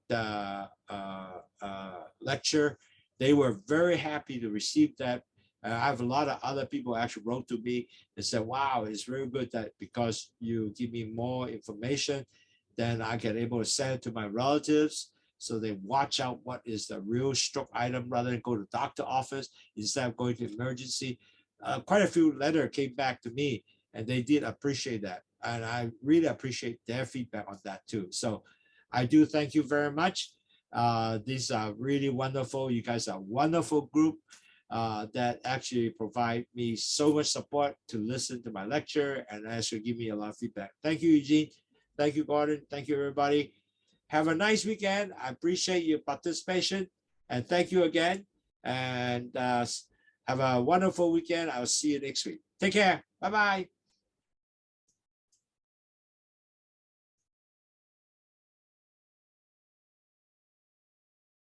lecture. They were very happy to receive that. I have a lot of other people actually wrote to me and said, wow, it's very good that because you give me more information, then I can able to send it to my relatives so they watch out what is the real stroke item rather than go to the doctor office instead of going to emergency. Quite a few letters came back to me and they did appreciate that. And I really appreciate their feedback on that too. So I do thank you very much. These are really wonderful. You guys are a wonderful group. That actually provide me so much support to listen to my lecture and actually give me a lot of feedback. Thank you, Eugene. Thank you, Gordon. Thank you, everybody. Have a nice weekend. I appreciate your participation and thank you again. And have a wonderful weekend. I'll see you next week. Take care. Bye-bye.